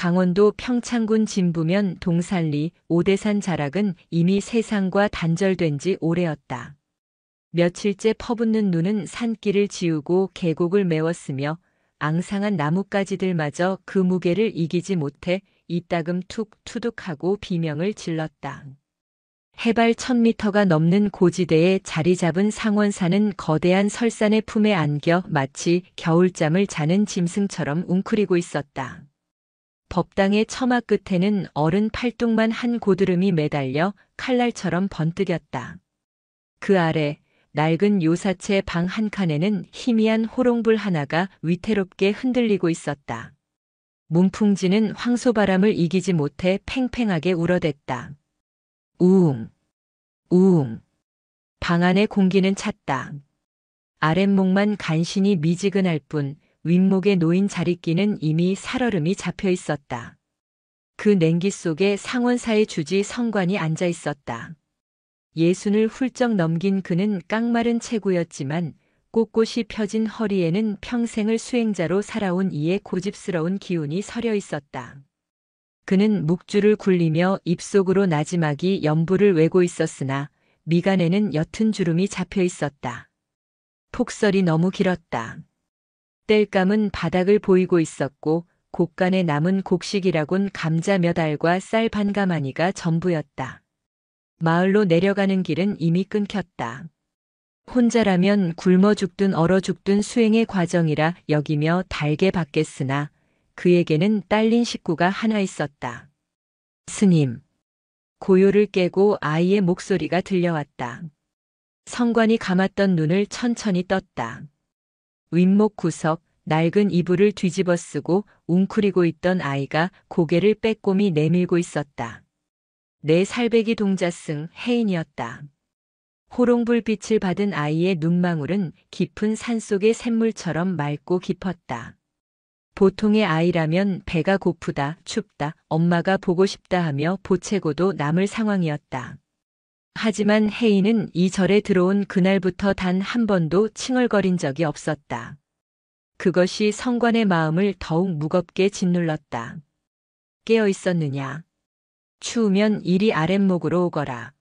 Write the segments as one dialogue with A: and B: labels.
A: 강원도 평창군 진부면 동산리 오대산 자락은 이미 세상과 단절된 지 오래였다. 며칠째 퍼붓는 눈은 산길을 지우고 계곡을 메웠으며 앙상한 나뭇가지들마저 그 무게를 이기지 못해 이따금 툭 투둑하고 비명을 질렀다. 해발 1000m가 넘는 고지대에 자리 잡은 상원산은 거대한 설산의 품에 안겨 마치 겨울잠을 자는 짐승처럼 웅크리고 있었다. 법당의 처마 끝에는 어른 팔뚝만 한 고드름이 매달려 칼날처럼 번뜩였다. 그 아래 낡은 요사체 방 한 칸에는 희미한 호롱불 하나가 위태롭게 흔들리고 있었다. 문풍지는 황소바람을 이기지 못해 팽팽하게 울어댔다. 우웅, 우웅. 방 안의 공기는 찼다. 아랫목만 간신히 미지근할 뿐 윗목에 놓인 자릿기는 이미 살얼음이 잡혀 있었다. 그 냉기 속에 상원사의 주지 성관이 앉아 있었다. 예순을 훌쩍 넘긴 그는 깡마른 체구였지만 꼿꼿이 펴진 허리에는 평생을 수행자로 살아온 이의 고집스러운 기운이 서려 있었다. 그는 묵주를 굴리며 입속으로 나지막이 연부를 외고 있었으나 미간에는 옅은 주름이 잡혀 있었다. 폭설이 너무 길었다. 땔감은 바닥을 보이고 있었고 곡간에 남은 곡식이라곤 감자 몇 알과 쌀 반가마니가 전부였다. 마을로 내려가는 길은 이미 끊겼다. 혼자라면 굶어 죽든 얼어 죽든 수행의 과정이라 여기며 달게 받겠으나 그에게는 딸린 식구가 하나 있었다. 스님. 고요를 깨고 아이의 목소리가 들려왔다. 성관이 감았던 눈을 천천히 떴다. 윗목 구석 낡은 이불을 뒤집어 쓰고 웅크리고 있던 아이가 고개를 빼꼼히 내밀고 있었다. 내 살배기 동자승 혜인이었다. 호롱불빛을 받은 아이의 눈망울은 깊은 산속의 샘물처럼 맑고 깊었다. 보통의 아이라면 배가 고프다, 춥다, 엄마가 보고 싶다 하며 보채고도 남을 상황이었다. 하지만 혜인은 이 절에 들어온 그날부터 단 한 번도 칭얼거린 적이 없었다. 그것이 성관의 마음을 더욱 무겁게 짓눌렀다. 깨어 있었느냐? 추우면 이리 아랫목으로 오거라.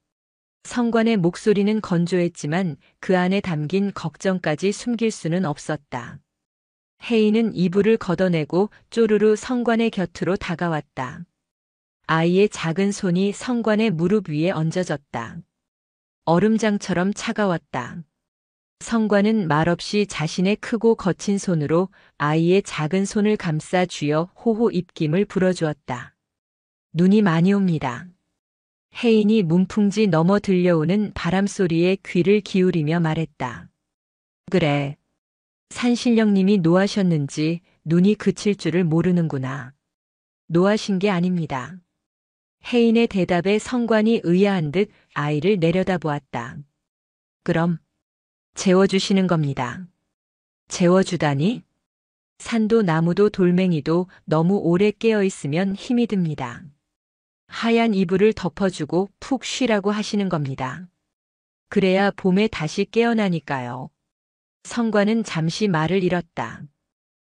A: 성관의 목소리는 건조했지만 그 안에 담긴 걱정까지 숨길 수는 없었다. 혜인은 이불을 걷어내고 쪼르르 성관의 곁으로 다가왔다. 아이의 작은 손이 성관의 무릎 위에 얹어졌다. 얼음장처럼 차가웠다. 성관은 말없이 자신의 크고 거친 손으로 아이의 작은 손을 감싸 쥐어 호호 입김을 불어주었다. 눈이 많이 옵니다. 혜인이 문풍지 넘어 들려오는 바람소리에 귀를 기울이며 말했다. 그래. 산신령님이 노하셨는지 눈이 그칠 줄을 모르는구나. 노하신 게 아닙니다. 혜인의 대답에 성관이 의아한 듯 아이를 내려다보았다. 그럼 재워주시는 겁니다. 재워주다니? 산도 나무도 돌멩이도 너무 오래 깨어 있으면 힘이 듭니다. 하얀 이불을 덮어주고 푹 쉬라고 하시는 겁니다. 그래야 봄에 다시 깨어나니까요. 성관은 잠시 말을 잃었다.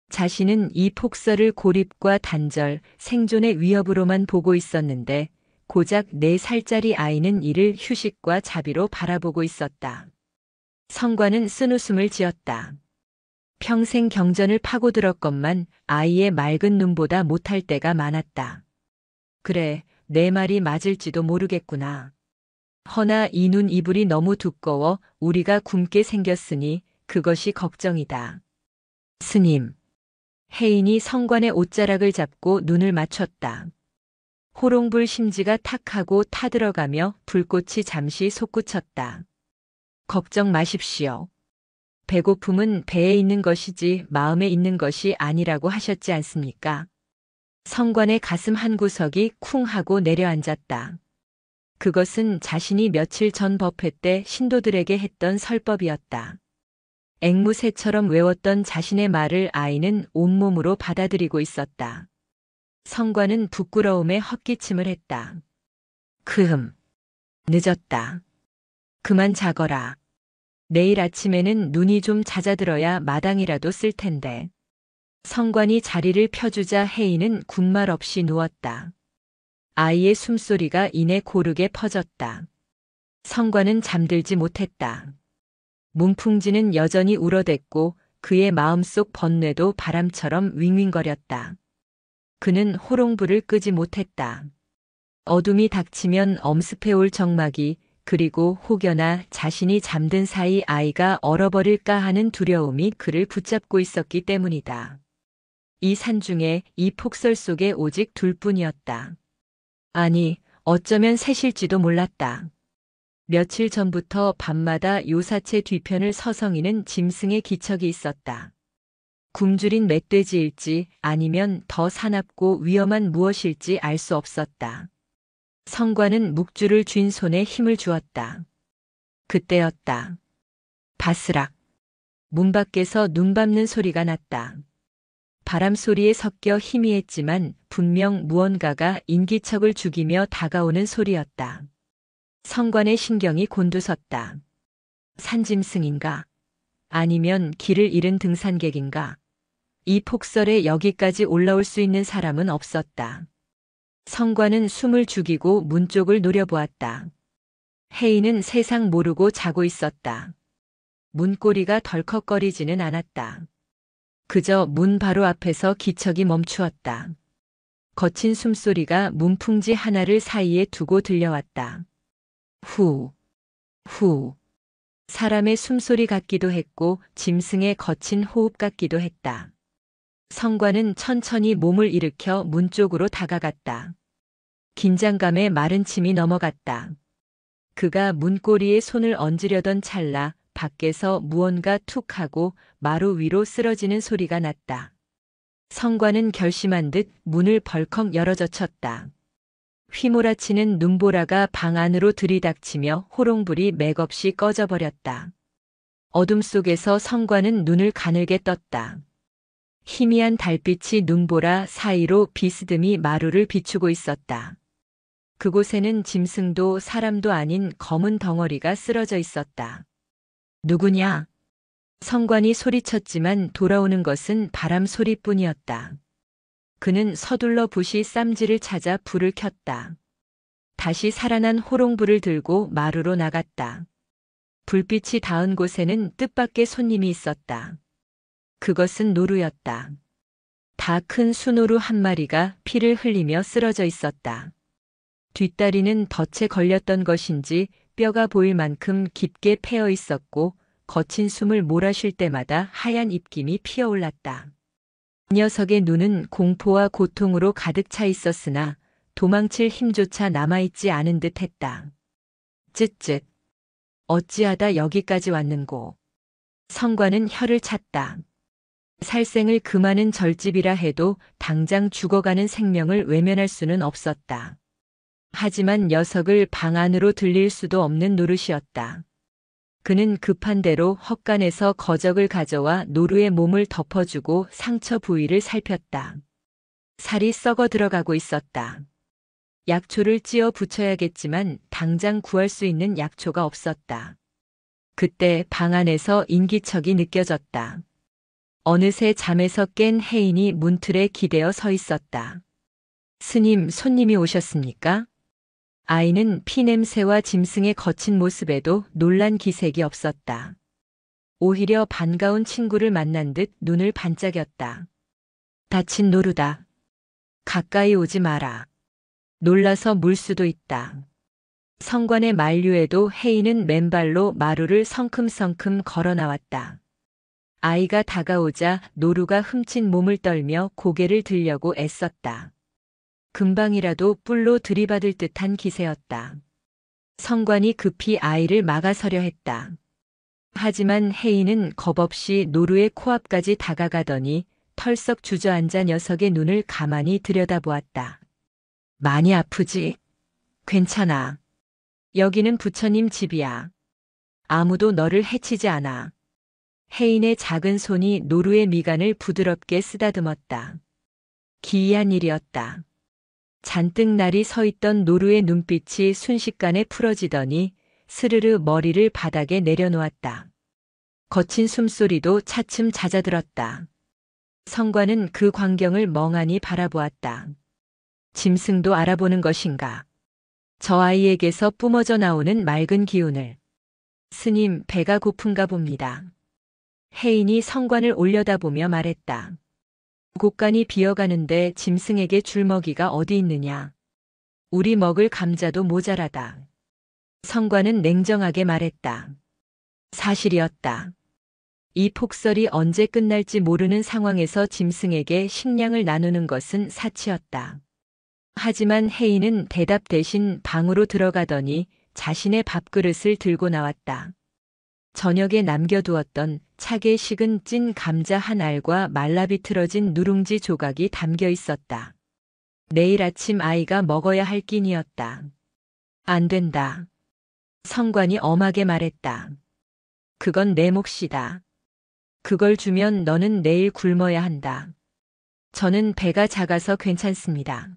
A: 자신은 이 폭설을 고립과 단절, 생존의 위협으로만 보고 있었는데 고작 4살짜리 아이는 이를 휴식과 자비로 바라보고 있었다. 성관은 쓴웃음을 지었다. 평생 경전을 파고들었건만 아이의 맑은 눈보다 못할 때가 많았다. 그래, 내 말이 맞을지도 모르겠구나. 허나 이 눈 이불이 너무 두꺼워 우리가 굶게 생겼으니 그것이 걱정이다. 스님. 혜인이 성관의 옷자락을 잡고 눈을 맞췄다. 호롱불 심지가 탁하고 타들어가며 불꽃이 잠시 솟구쳤다. 걱정 마십시오. 배고픔은 배에 있는 것이지 마음에 있는 것이 아니라고 하셨지 않습니까? 성관의 가슴 한 구석이 쿵 하고 내려앉았다. 그것은 자신이 며칠 전 법회 때 신도들에게 했던 설법이었다. 앵무새처럼 외웠던 자신의 말을 아이는 온몸으로 받아들이고 있었다. 성관은 부끄러움에 헛기침을 했다. 늦었다. 그만 자거라. 내일 아침에는 눈이 좀 잦아들어야 마당이라도 쓸 텐데. 성관이 자리를 펴주자 혜인은 군말 없이 누웠다. 아이의 숨소리가 이내 고르게 퍼졌다. 성관은 잠들지 못했다. 문풍지는 여전히 울어댔고 그의 마음속 번뇌도 바람처럼 윙윙거렸다. 그는 호롱불을 끄지 못했다. 어둠이 닥치면 엄습해올 적막이, 그리고 혹여나 자신이 잠든 사이 아이가 얼어버릴까 하는 두려움이 그를 붙잡고 있었기 때문이다. 이 산중에, 이 폭설 속에 오직 둘뿐이었다. 아니, 어쩌면 셋일지도 몰랐다. 며칠 전부터 밤마다 요사체 뒤편을 서성이는 짐승의 기척이 있었다. 굶주린 멧돼지일지 아니면 더 사납고 위험한 무엇일지 알 수 없었다. 성관은 묵주를 쥔 손에 힘을 주었다. 그때였다. 바스락. 문 밖에서 눈 밟는 소리가 났다. 바람 소리에 섞여 희미했지만 분명 무언가가 인기척을 죽이며 다가오는 소리였다. 성관의 신경이 곤두섰다. 산짐승인가? 아니면 길을 잃은 등산객인가? 이 폭설에 여기까지 올라올 수 있는 사람은 없었다. 성관은 숨을 죽이고 문 쪽을 노려보았다. 혜인은 세상 모르고 자고 있었다. 문고리가 덜컥거리지는 않았다. 그저 문 바로 앞에서 기척이 멈추었다. 거친 숨소리가 문풍지 하나를 사이에 두고 들려왔다. 후, 후. 사람의 숨소리 같기도 했고 짐승의 거친 호흡 같기도 했다. 성관은 천천히 몸을 일으켜 문 쪽으로 다가갔다. 긴장감에 마른 침이 넘어갔다. 그가 문고리에 손을 얹으려던 찰나 밖에서 무언가 툭 하고 마루 위로 쓰러지는 소리가 났다. 성관은 결심한 듯 문을 벌컥 열어젖혔다. 휘몰아치는 눈보라가 방 안으로 들이닥치며 호롱불이 맥없이 꺼져버렸다. 어둠 속에서 성관은 눈을 가늘게 떴다. 희미한 달빛이 눈보라 사이로 비스듬히 마루를 비추고 있었다. 그곳에는 짐승도 사람도 아닌 검은 덩어리가 쓰러져 있었다. 누구냐? 성관이 소리쳤지만 돌아오는 것은 바람 소리뿐이었다. 그는 서둘러 부시 쌈지를 찾아 불을 켰다. 다시 살아난 호롱불을 들고 마루로 나갔다. 불빛이 닿은 곳에는 뜻밖의 손님이 있었다. 그것은 노루였다. 다 큰 수노루 한 마리가 피를 흘리며 쓰러져 있었다. 뒷다리는 덫에 걸렸던 것인지 뼈가 보일 만큼 깊게 패여 있었고 거친 숨을 몰아쉴 때마다 하얀 입김이 피어올랐다. 녀석의 눈은 공포와 고통으로 가득 차 있었으나 도망칠 힘조차 남아있지 않은 듯 했다. 쯧쯧. 어찌하다 여기까지 왔는고. 성관은 혀를 찼다. 살생을 금하는 절집이라 해도 당장 죽어가는 생명을 외면할 수는 없었다. 하지만 녀석을 방 안으로 들릴 수도 없는 노릇이었다. 그는 급한 대로 헛간에서 거적을 가져와 노루의 몸을 덮어주고 상처 부위를 살폈다. 살이 썩어 들어가고 있었다. 약초를 찧어 붙여야겠지만 당장 구할 수 있는 약초가 없었다. 그때 방 안에서 인기척이 느껴졌다. 어느새 잠에서 깬 혜인이 문틀에 기대어 서 있었다. 스님, 손님이 오셨습니까? 아이는 피냄새와 짐승의 거친 모습에도 놀란 기색이 없었다. 오히려 반가운 친구를 만난 듯 눈을 반짝였다. 다친 노루다. 가까이 오지 마라. 놀라서 물 수도 있다. 성관의 만류에도 혜인은 맨발로 마루를 성큼성큼 걸어 나왔다. 아이가 다가오자 노루가 흠친 몸을 떨며 고개를 들려고 애썼다. 금방이라도 뿔로 들이받을 듯한 기세였다. 성관이 급히 아이를 막아서려 했다. 하지만 혜인은 겁없이 노루의 코앞까지 다가가더니 털썩 주저앉아 녀석의 눈을 가만히 들여다보았다. 많이 아프지? 괜찮아. 여기는 부처님 집이야. 아무도 너를 해치지 않아. 혜인의 작은 손이 노루의 미간을 부드럽게 쓰다듬었다. 기이한 일이었다. 잔뜩 날이 서 있던 노루의 눈빛이 순식간에 풀어지더니 스르르 머리를 바닥에 내려놓았다. 거친 숨소리도 차츰 잦아들었다. 성관은 그 광경을 멍하니 바라보았다. 짐승도 알아보는 것인가? 저 아이에게서 뿜어져 나오는 맑은 기운을. 스님, 배가 고픈가 봅니다. 혜인이 성관을 올려다보며 말했다. 곳간이 비어가는데 짐승에게 줄 먹이가 어디 있느냐? 우리 먹을 감자도 모자라다. 성관은 냉정하게 말했다. 사실이었다. 이 폭설이 언제 끝날지 모르는 상황에서 짐승에게 식량을 나누는 것은 사치였다. 하지만 혜인은 대답 대신 방으로 들어가더니 자신의 밥그릇을 들고 나왔다. 저녁에 남겨두었던 차게 식은 찐 감자 한 알과 말라비틀어진 누룽지 조각이 담겨 있었다. 내일 아침 아이가 먹어야 할 끼니였다. 안 된다. 성관이 엄하게 말했다. 그건 내 몫이다. 그걸 주면 너는 내일 굶어야 한다. 저는 배가 작아서 괜찮습니다.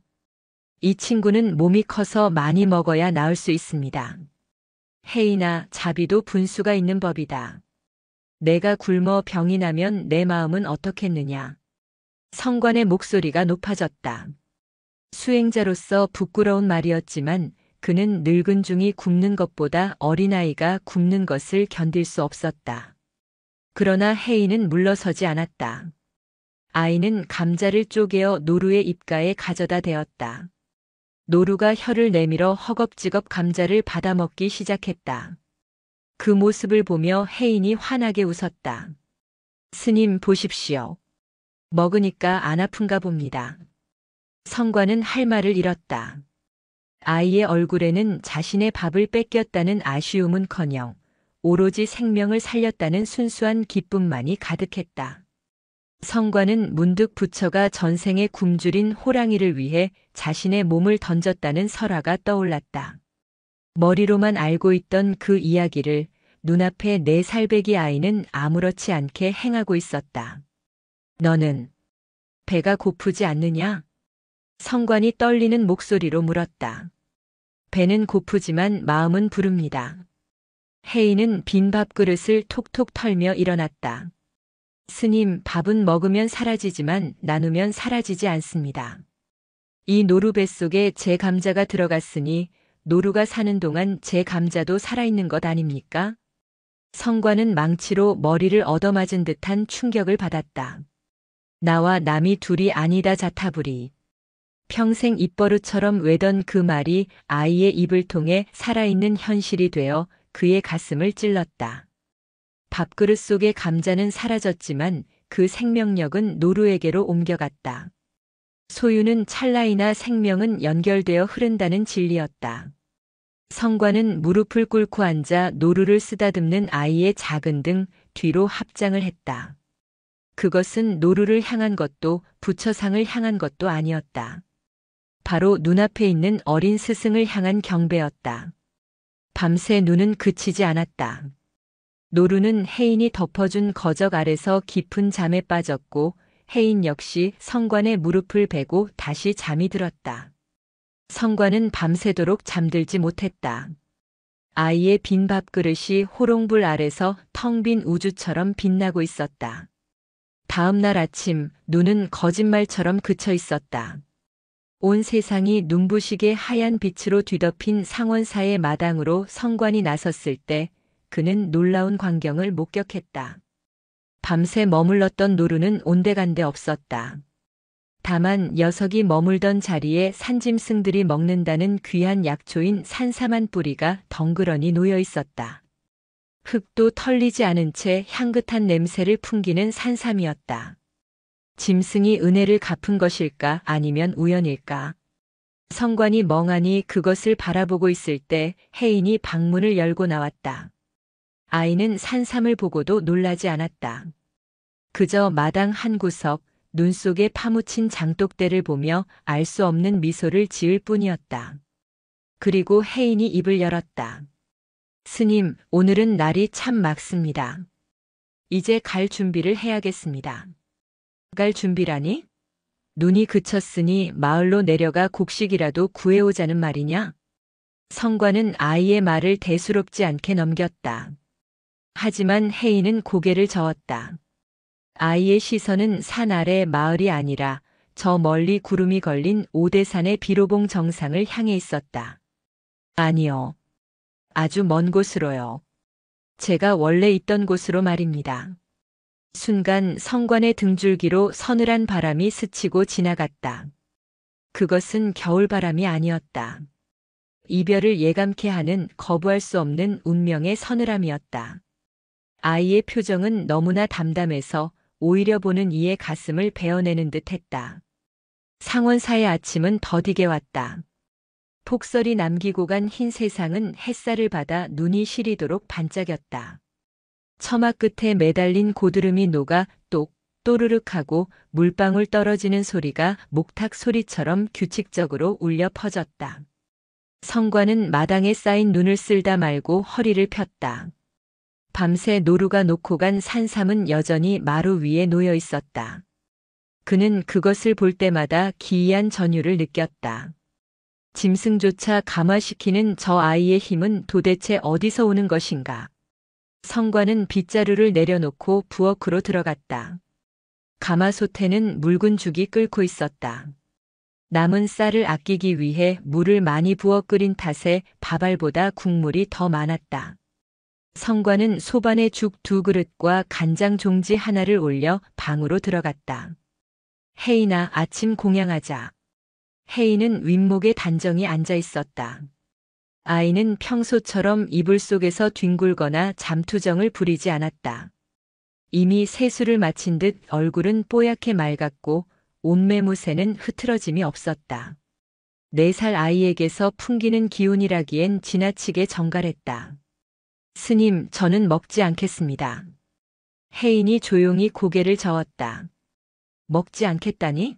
A: 이 친구는 몸이 커서 많이 먹어야 나을 수 있습니다. 혜인아, 자비도 분수가 있는 법이다. 내가 굶어 병이 나면 내 마음은 어떻겠느냐. 성관의 목소리가 높아졌다. 수행자로서 부끄러운 말이었지만 그는 늙은 중이 굶는 것보다 어린아이가 굶는 것을 견딜 수 없었다. 그러나 혜인은 물러서지 않았다. 아이는 감자를 쪼개어 노루의 입가에 가져다 대었다. 노루가 혀를 내밀어 허겁지겁 감자를 받아먹기 시작했다. 그 모습을 보며 혜인이 환하게 웃었다. 스님 보십시오. 먹으니까 안 아픈가 봅니다. 성관은 할 말을 잃었다. 아이의 얼굴에는 자신의 밥을 뺏겼다는 아쉬움은커녕 오로지 생명을 살렸다는 순수한 기쁨만이 가득했다. 성관은 문득 부처가 전생에 굶주린 호랑이를 위해 자신의 몸을 던졌다는 설화가 떠올랐다. 머리로만 알고 있던 그 이야기를 눈앞의 4살배기 아이는 아무렇지 않게 행하고 있었다. 너는 배가 고프지 않느냐? 성관이 떨리는 목소리로 물었다. 배는 고프지만 마음은 부릅니다. 혜인은 빈 밥그릇을 톡톡 털며 일어났다. 스님, 밥은 먹으면 사라지지만 나누면 사라지지 않습니다. 이 노루 뱃속에 제 감자가 들어갔으니 노루가 사는 동안 제 감자도 살아있는 것 아닙니까? 성관은 망치로 머리를 얻어맞은 듯한 충격을 받았다. 나와 남이 둘이 아니다 자타부리. 평생 입버릇처럼 외던 그 말이 아이의 입을 통해 살아있는 현실이 되어 그의 가슴을 찔렀다. 밥그릇 속의 감자는 사라졌지만 그 생명력은 노루에게로 옮겨갔다. 소유는 찰나이나 생명은 연결되어 흐른다는 진리였다. 성관은 무릎을 꿇고 앉아 노루를 쓰다듬는 아이의 작은 등 뒤로 합장을 했다. 그것은 노루를 향한 것도 부처상을 향한 것도 아니었다. 바로 눈앞에 있는 어린 스승을 향한 경배였다. 밤새 눈은 그치지 않았다. 노루는 혜인이 덮어준 거적 아래서 깊은 잠에 빠졌고 혜인 역시 성관의 무릎을 베고 다시 잠이 들었다. 성관은 밤새도록 잠들지 못했다. 아이의 빈 밥그릇이 호롱불 아래서 텅 빈 우주처럼 빛나고 있었다. 다음 날 아침 눈은 거짓말처럼 그쳐 있었다. 온 세상이 눈부시게 하얀 빛으로 뒤덮인 상원사의 마당으로 성관이 나섰을 때 그는 놀라운 광경을 목격했다. 밤새 머물렀던 노루는 온데간데 없었다. 다만 녀석이 머물던 자리에 산짐승들이 먹는다는 귀한 약초인 산삼한 뿌리가 덩그러니 놓여 있었다. 흙도 털리지 않은 채 향긋한 냄새를 풍기는 산삼이었다. 짐승이 은혜를 갚은 것일까 아니면 우연일까? 성관이 멍하니 그것을 바라보고 있을 때 혜인이 방문을 열고 나왔다. 아이는 산삼을 보고도 놀라지 않았다. 그저 마당 한 구석, 눈 속에 파묻힌 장독대를 보며 알 수 없는 미소를 지을 뿐이었다. 그리고 혜인이 입을 열었다. 스님, 오늘은 날이 참 맑습니다. 이제 갈 준비를 해야겠습니다. 갈 준비라니? 눈이 그쳤으니 마을로 내려가 곡식이라도 구해오자는 말이냐? 성관은 아이의 말을 대수롭지 않게 넘겼다. 하지만 혜인은 고개를 저었다. 아이의 시선은 산 아래 마을이 아니라 저 멀리 구름이 걸린 오대산의 비로봉 정상을 향해 있었다. 아니요. 아주 먼 곳으로요. 제가 원래 있던 곳으로 말입니다. 순간 성관의 등줄기로 서늘한 바람이 스치고 지나갔다. 그것은 겨울바람이 아니었다. 이별을 예감케 하는 거부할 수 없는 운명의 서늘함이었다. 아이의 표정은 너무나 담담해서 오히려 보는 이의 가슴을 베어내는 듯 했다. 상원사의 아침은 더디게 왔다. 폭설이 남기고 간 흰 세상은 햇살을 받아 눈이 시리도록 반짝였다. 처마 끝에 매달린 고드름이 녹아 똑 또르륵하고 물방울 떨어지는 소리가 목탁 소리처럼 규칙적으로 울려 퍼졌다. 성관은 마당에 쌓인 눈을 쓸다 말고 허리를 폈다. 밤새 노루가 놓고 간 산삼은 여전히 마루 위에 놓여 있었다. 그는 그것을 볼 때마다 기이한 전율을 느꼈다. 짐승조차 감화시키는 저 아이의 힘은 도대체 어디서 오는 것인가? 성관은 빗자루를 내려놓고 부엌으로 들어갔다. 가마솥에는 묽은 죽이 끓고 있었다. 남은 쌀을 아끼기 위해 물을 많이 부어 끓인 탓에 밥알보다 국물이 더 많았다. 성관은 소반에 죽 2그릇과 간장 종지 하나를 올려 방으로 들어갔다. 혜인아, 아침 공양하자. 혜인은 윗목에 단정히 앉아 있었다. 아이는 평소처럼 이불 속에서 뒹굴거나 잠투정을 부리지 않았다. 이미 세수를 마친 듯 얼굴은 뽀얗게 맑았고 옷매무새는 흐트러짐이 없었다. 4살 아이에게서 풍기는 기운이라기엔 지나치게 정갈했다. 스님, 저는 먹지 않겠습니다. 혜인이 조용히 고개를 저었다. 먹지 않겠다니?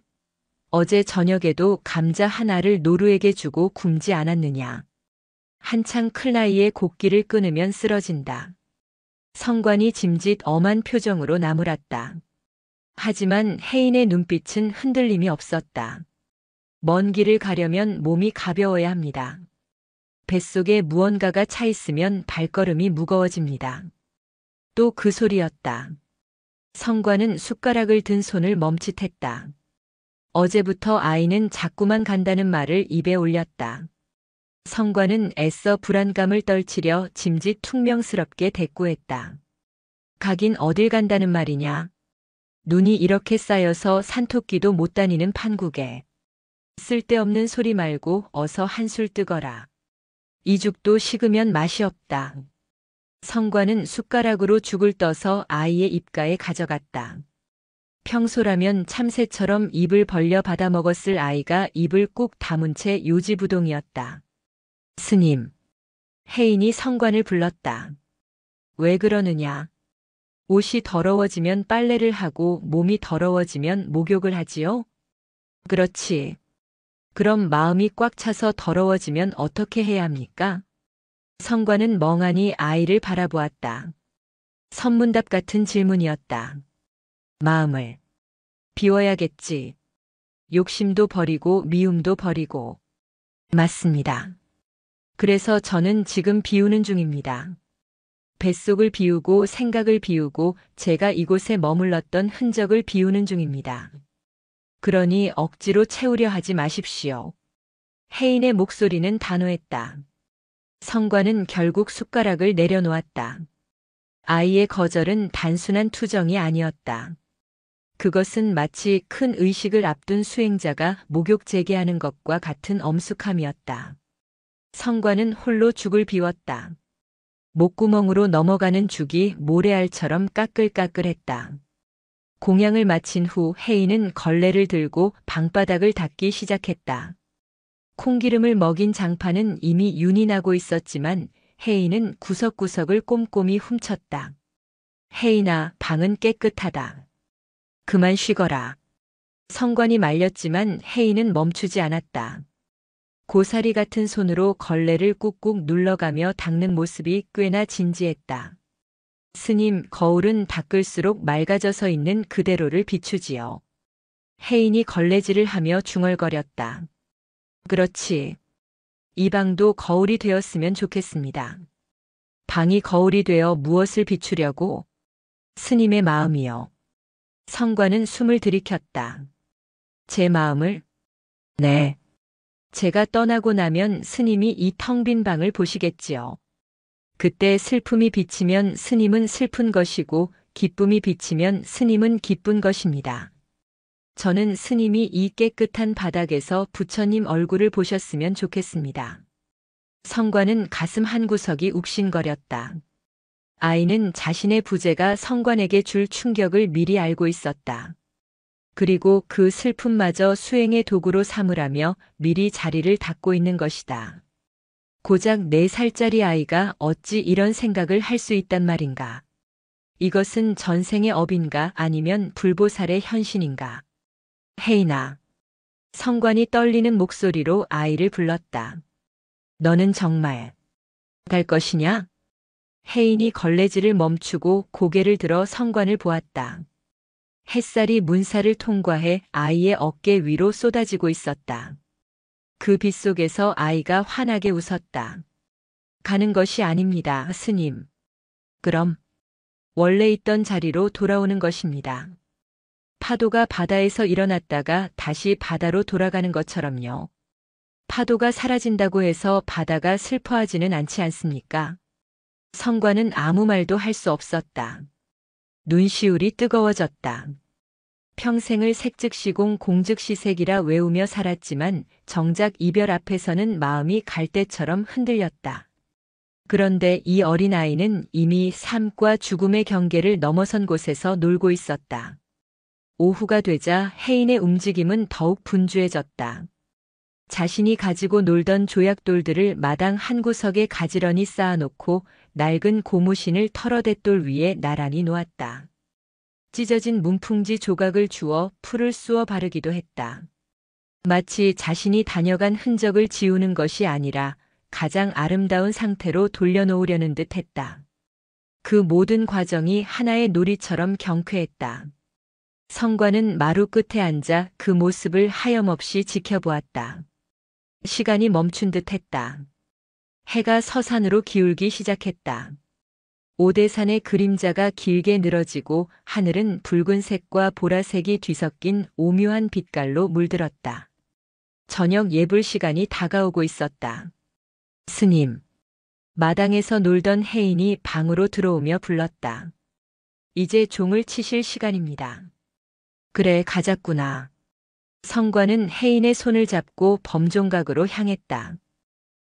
A: 어제 저녁에도 감자 하나를 노루에게 주고 굶지 않았느냐. 한창 클 나이에 곡기를 끊으면 쓰러진다. 성관이 짐짓 엄한 표정으로 나무랐다. 하지만 혜인의 눈빛은 흔들림이 없었다. 먼 길을 가려면 몸이 가벼워야 합니다. 뱃속에 무언가가 차 있으면 발걸음이 무거워집니다. 또 그 소리였다. 성관은 숟가락을 든 손을 멈칫했다. 어제부터 아이는 자꾸만 간다는 말을 입에 올렸다. 성관은 애써 불안감을 떨치려 짐짓 퉁명스럽게 대꾸했다. 가긴 어딜 간다는 말이냐. 눈이 이렇게 쌓여서 산토끼도 못 다니는 판국에. 쓸데없는 소리 말고 어서 한술 뜨거라. 이 죽도 식으면 맛이 없다. 성관은 숟가락으로 죽을 떠서 아이의 입가에 가져갔다. 평소라면 참새처럼 입을 벌려 받아 먹었을 아이가 입을 꾹 다문 채 요지부동이었다. 스님. 혜인이 성관을 불렀다. 왜 그러느냐? 옷이 더러워지면 빨래를 하고 몸이 더러워지면 목욕을 하지요? 그렇지. 그럼 마음이 꽉 차서 더러워지면 어떻게 해야 합니까? 성관은 멍하니 아이를 바라보았다. 선문답 같은 질문이었다. 마음을 비워야겠지. 욕심도 버리고 미움도 버리고. 맞습니다. 그래서 저는 지금 비우는 중입니다. 뱃속을 비우고 생각을 비우고 제가 이곳에 머물렀던 흔적을 비우는 중입니다. 그러니 억지로 채우려 하지 마십시오. 혜인의 목소리는 단호했다. 성관은 결국 숟가락을 내려놓았다. 아이의 거절은 단순한 투정이 아니었다. 그것은 마치 큰 의식을 앞둔 수행자가 목욕 재개하는 것과 같은 엄숙함이었다. 성관은 홀로 죽을 비웠다. 목구멍으로 넘어가는 죽이 모래알처럼 까끌까끌했다. 공양을 마친 후 혜인은 걸레를 들고 방바닥을 닦기 시작했다. 콩기름을 먹인 장판은 이미 윤이 나고 있었지만 혜인은 구석구석을 꼼꼼히 훔쳤다. 혜인아, 방은 깨끗하다. 그만 쉬거라. 성관이 말렸지만 혜인은 멈추지 않았다. 고사리 같은 손으로 걸레를 꾹꾹 눌러가며 닦는 모습이 꽤나 진지했다. 스님, 거울은 닦을수록 맑아져서 있는 그대로를 비추지요. 혜인이 걸레질을 하며 중얼거렸다. 그렇지. 이 방도 거울이 되었으면 좋겠습니다. 방이 거울이 되어 무엇을 비추려고? 스님의 마음이요. 성관은 숨을 들이켰다. 제 마음을? 네. 제가 떠나고 나면 스님이 이 텅 빈 방을 보시겠지요. 그때 슬픔이 비치면 스님은 슬픈 것이고 기쁨이 비치면 스님은 기쁜 것입니다. 저는 스님이 이 깨끗한 바닥에서 부처님 얼굴을 보셨으면 좋겠습니다. 성관은 가슴 한구석이 욱신거렸다. 아이는 자신의 부재가 성관에게 줄 충격을 미리 알고 있었다. 그리고 그 슬픔마저 수행의 도구로 삼으라며 미리 자리를 닦고 있는 것이다. 고작 4살짜리 아이가 어찌 이런 생각을 할 수 있단 말인가. 이것은 전생의 업인가 아니면 불보살의 현신인가. 혜인아. 성관이 떨리는 목소리로 아이를 불렀다. 너는 정말 갈 것이냐? 혜인이 걸레질을 멈추고 고개를 들어 성관을 보았다. 햇살이 문살을 통과해 아이의 어깨 위로 쏟아지고 있었다. 그 빛 속에서 아이가 환하게 웃었다. 가는 것이 아닙니다, 스님. 그럼 원래 있던 자리로 돌아오는 것입니다. 파도가 바다에서 일어났다가 다시 바다로 돌아가는 것처럼요. 파도가 사라진다고 해서 바다가 슬퍼하지는 않지 않습니까? 성관은 아무 말도 할 수 없었다. 눈시울이 뜨거워졌다. 평생을 색즉시공 공즉시색이라 외우며 살았지만 정작 이별 앞에서는 마음이 갈대처럼 흔들렸다. 그런데 이 어린아이는 이미 삶과 죽음의 경계를 넘어선 곳에서 놀고 있었다. 오후가 되자 혜인의 움직임은 더욱 분주해졌다. 자신이 가지고 놀던 조약돌들을 마당 한 구석에 가지런히 쌓아놓고 낡은 고무신을 털어댓돌 위에 나란히 놓았다. 찢어진 문풍지 조각을 주워 풀을 쑤어 바르기도 했다. 마치 자신이 다녀간 흔적을 지우는 것이 아니라 가장 아름다운 상태로 돌려놓으려는 듯 했다. 그 모든 과정이 하나의 놀이처럼 경쾌했다. 성관은 마루 끝에 앉아 그 모습을 하염없이 지켜보았다. 시간이 멈춘 듯 했다. 해가 서산으로 기울기 시작했다. 오대산의 그림자가 길게 늘어지고 하늘은 붉은색과 보라색이 뒤섞인 오묘한 빛깔로 물들었다. 저녁 예불 시간이 다가오고 있었다. 스님. 마당에서 놀던 혜인이 방으로 들어오며 불렀다. 이제 종을 치실 시간입니다. 그래, 가자꾸나. 성관은 혜인의 손을 잡고 범종각으로 향했다.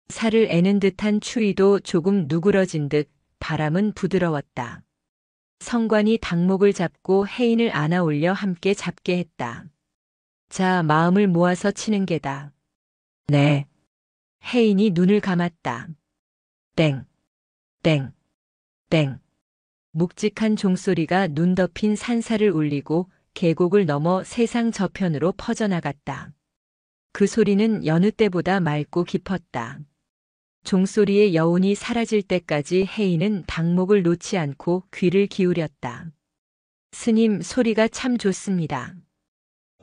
A: 살을 애는 듯한 추위도 조금 누그러진 듯 바람은 부드러웠다. 성관이 닭목을 잡고 혜인을 안아 올려 함께 잡게 했다. 자, 마음을 모아서 치는 게다. 네. 혜인이 눈을 감았다. 땡, 땡, 땡. 묵직한 종소리가 눈 덮인 산사를 울리고 계곡을 넘어 세상 저편으로 퍼져나갔다. 그 소리는 여느 때보다 맑고 깊었다. 종소리의 여운이 사라질 때까지 혜인은 닭목을 놓지 않고 귀를 기울였다. 스님, 소리가 참 좋습니다.